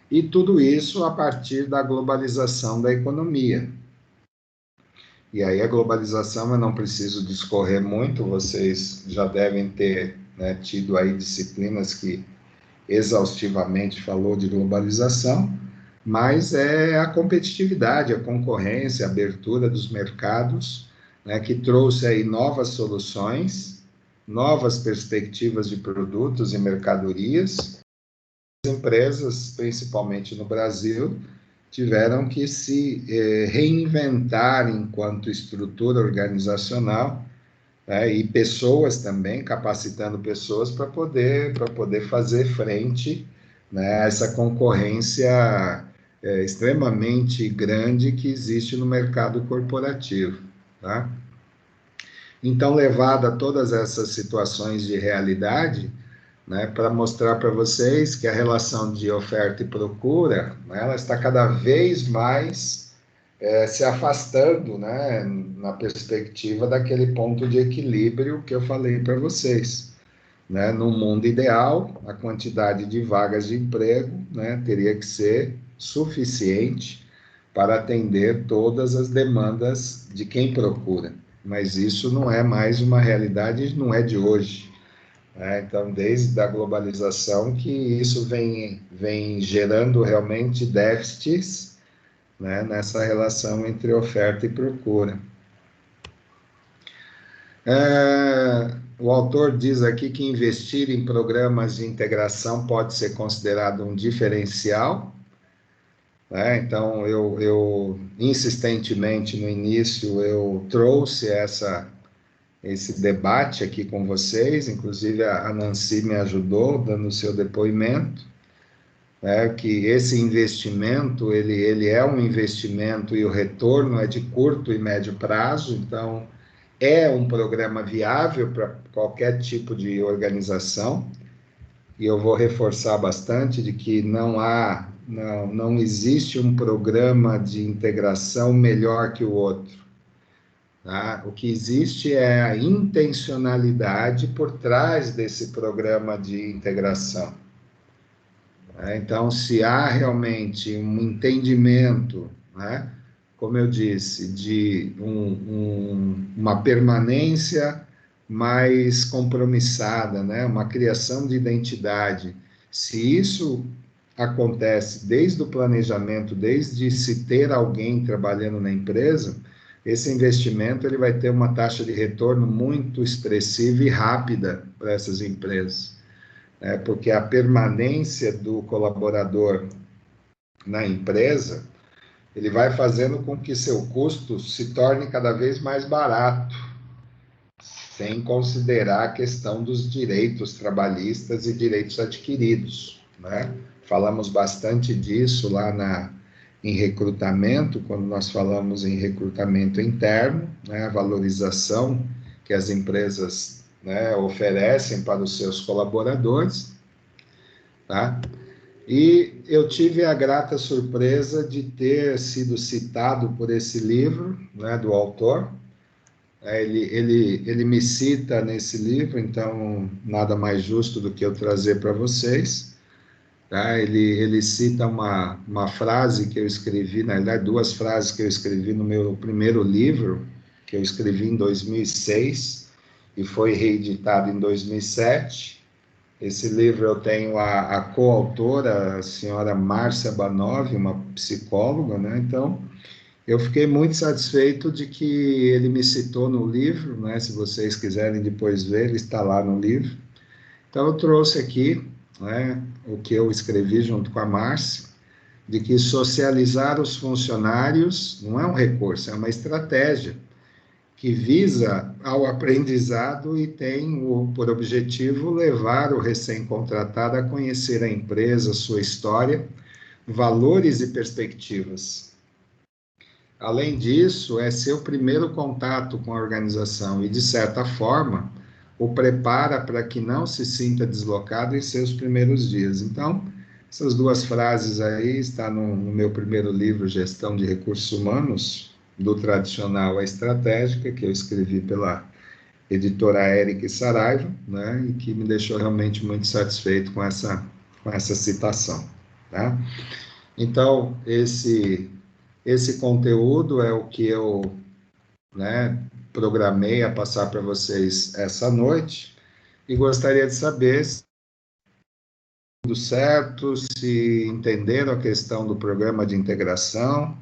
E tudo isso a partir da globalização da economia. E aí a globalização, eu não preciso discorrer muito, vocês já devem ter, né, tido aí disciplinas que exaustivamente falou de globalização, mas é a competitividade, a concorrência, a abertura dos mercados, né, que trouxe aí novas soluções, novas perspectivas de produtos e mercadorias. As empresas, principalmente no Brasil, tiveram que se reinventar enquanto estrutura organizacional, né, e pessoas também, capacitando pessoas para poder fazer frente, né, a essa concorrência extremamente grande que existe no mercado corporativo, tá? Então, levado a todas essas situações de realidade, né, para mostrar para vocês que a relação de oferta e procura, né, ela está cada vez mais se afastando, né, na perspectiva daquele ponto de equilíbrio que eu falei para vocês, né? No mundo ideal, a quantidade de vagas de emprego, né, teria que ser suficiente para atender todas as demandas de quem procura, mas isso não é mais uma realidade, não é de hoje. Então, desde a globalização que isso vem gerando realmente déficits, né, nessa relação entre oferta e procura. O autor diz aqui que investir em programas de integração pode ser considerado um diferencial, né? Então, eu insistentemente no início eu trouxe esse debate aqui com vocês, inclusive a Nancy me ajudou dando o seu depoimento, que esse investimento, ele é um investimento e o retorno é de curto e médio prazo, então é um programa viável para qualquer tipo de organização, e eu vou reforçar bastante de que não há não existe um programa de integração melhor que o outro. Tá? O que existe é a intencionalidade por trás desse programa de integração. Tá? Então, se há realmente um entendimento, né, como eu disse, de uma permanência mais compromissada, né, uma criação de identidade, se isso acontece desde o planejamento, desde se ter alguém trabalhando na empresa, esse investimento ele vai ter uma taxa de retorno muito expressiva e rápida para essas empresas, né? Porque a permanência do colaborador na empresa, ele vai fazendo com que seu custo se torne cada vez mais barato, sem considerar a questão dos direitos trabalhistas e direitos adquiridos, né? Falamos bastante disso lá em recrutamento, quando nós falamos em recrutamento interno, né? A valorização que as empresas, né, oferecem para os seus colaboradores, tá? E eu tive a grata surpresa de ter sido citado por esse livro, né, do autor. Ele me cita nesse livro, então nada mais justo do que eu trazer para vocês. Tá? Ele cita uma frase que eu escrevi, na verdade, duas frases que eu escrevi no meu primeiro livro, que eu escrevi em 2006 e foi reeditado em 2007. Esse livro eu tenho a coautora, a senhora Márcia Banov, uma psicóloga, né? Então, eu fiquei muito satisfeito de que ele me citou no livro, né? Se vocês quiserem depois ver, ele está lá no livro. Então, eu trouxe aqui, né, o que eu escrevi junto com a Márcia, de que socializar os funcionários não é um recurso, é uma estratégia que visa ao aprendizado e tem por objetivo levar o recém-contratado a conhecer a empresa, sua história, valores e perspectivas. Além disso, é seu primeiro contato com a organização e, de certa forma, o prepara para que não se sinta deslocado em seus primeiros dias. Então, essas duas frases aí estão no meu primeiro livro, Gestão de Recursos Humanos, do tradicional à estratégica, que eu escrevi pela editora Eric Saraiva, né, e que me deixou realmente muito satisfeito com essa citação. Tá? Então, esse conteúdo é o que eu, né, programei a passar para vocês essa noite, e gostaria de saber se tudo certo, se entenderam a questão do programa de integração,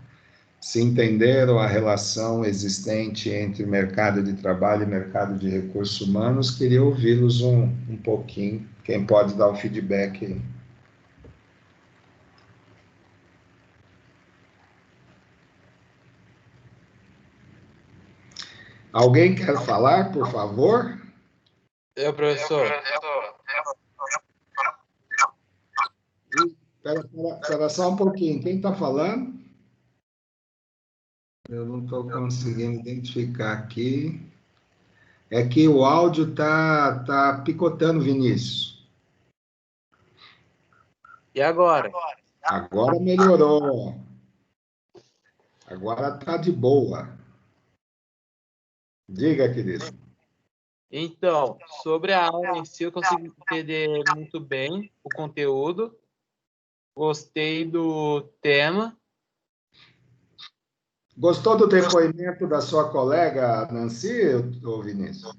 se entenderam a relação existente entre mercado de trabalho e mercado de recursos humanos. Queria ouvi-los um pouquinho. Quem pode dar o feedback aí? Alguém quer falar, por favor? Eu, professor. Espera só um pouquinho. Quem está falando? Eu não estou conseguindo identificar aqui. É que o áudio tá picotando, Vinícius. E agora? Agora melhorou. Agora tá de boa. Diga, querido. Então, sobre a aula em si, eu consigo entender muito bem o conteúdo. Gostei do tema. Gostou do depoimento da sua colega Nancy, ou Vinícius?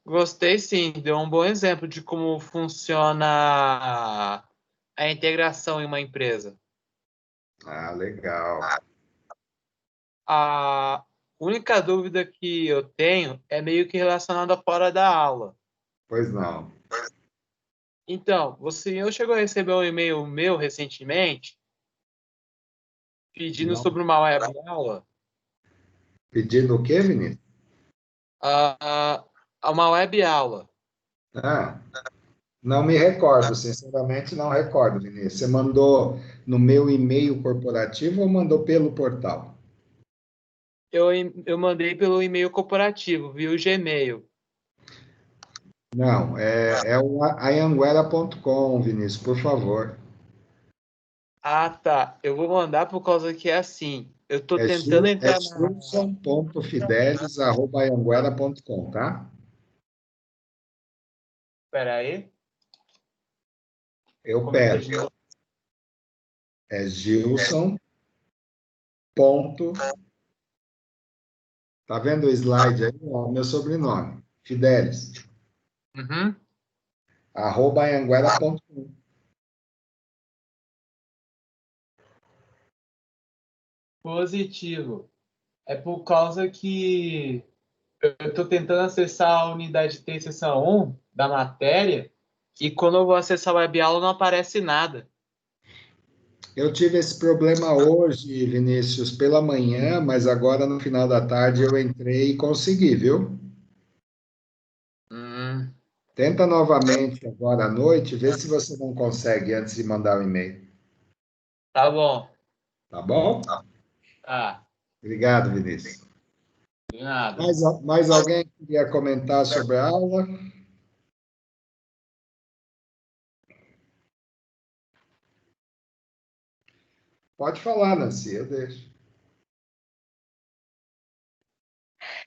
Gostei, sim. Deu um bom exemplo de como funciona a integração em uma empresa. Ah, legal. A única dúvida que eu tenho é meio que relacionada fora da aula. Pois não. Então, o senhor chegou a receber um e-mail meu recentemente pedindo Não. sobre uma web aula? Pedindo o quê, Vinícius? Uma web aula. Ah, não me recordo, sinceramente não recordo, Vinícius. Você mandou no meu e-mail corporativo ou mandou pelo portal? Eu mandei pelo e-mail corporativo, via o Gmail. Não, é o ayanguera.com, Vinícius, por favor. Ah, tá. Eu vou mandar por causa que é assim. Eu tô É tentando entrar na... gilson.fidelis@anhanguera.com, tá? Pera aí. Eu Comenta pego. de novo. É Gilson. Ponto. Tá vendo o slide aí? Ó, meu sobrenome. Fidelis. Uhum. @anhanguera.com. Positivo. É por causa que eu tô tentando acessar a unidade T, seção 1 da matéria, e quando eu vou acessar a web aula não aparece nada. Eu tive esse problema hoje, Vinícius, pela manhã, mas agora no final da tarde eu entrei e consegui, viu? Tenta novamente agora à noite, vê se você não consegue antes de mandar o e-mail. Tá bom. Tá bom? Tá. Obrigado, Vinícius. De nada. Mais alguém queria comentar sobre a aula? Pode falar, Nancy, eu deixo.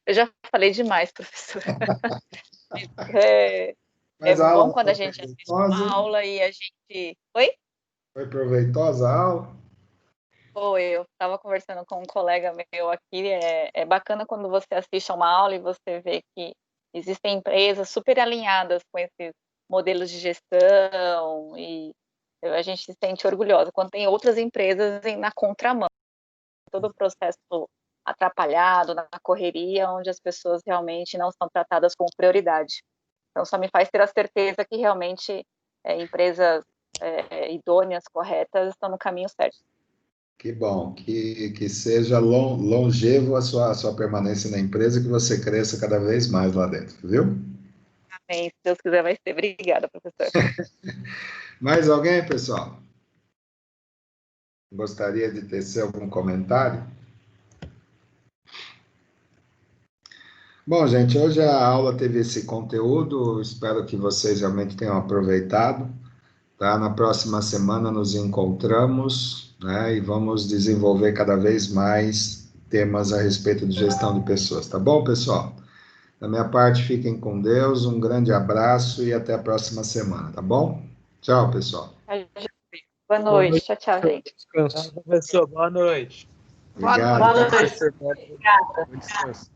Eu já falei demais, professor. É Mas a bom aula quando a foi gente assiste uma proveitosa? aula e a gente... Oi? Foi proveitosa a aula? Pô, eu estava conversando com um colega meu aqui, é bacana quando você assiste a uma aula e você vê que existem empresas super alinhadas com esses modelos de gestão e a gente se sente orgulhosa quando tem outras empresas na contramão, todo o processo atrapalhado, na correria, onde as pessoas realmente não são tratadas com prioridade. Então, só me faz ter a certeza que realmente empresas idôneas, corretas, estão no caminho certo. Que bom, que seja longevo a sua permanência na empresa, que você cresça cada vez mais lá dentro, viu? Amém. Se Deus quiser, vai ser. Obrigada, professor. Mais alguém, pessoal? Gostaria de tecer algum comentário? Bom, gente, hoje a aula teve esse conteúdo, espero que vocês realmente tenham aproveitado, tá? Na próxima semana nos encontramos, né, e vamos desenvolver cada vez mais temas a respeito de gestão de pessoas, tá bom, pessoal? Da minha parte, fiquem com Deus, um grande abraço e até a próxima semana, tá bom? Tchau, pessoal. Boa noite. Tchau, tchau, gente. Descanso. Professor, boa noite. Obrigado. Boa noite. Professor, Obrigada. bom descanso.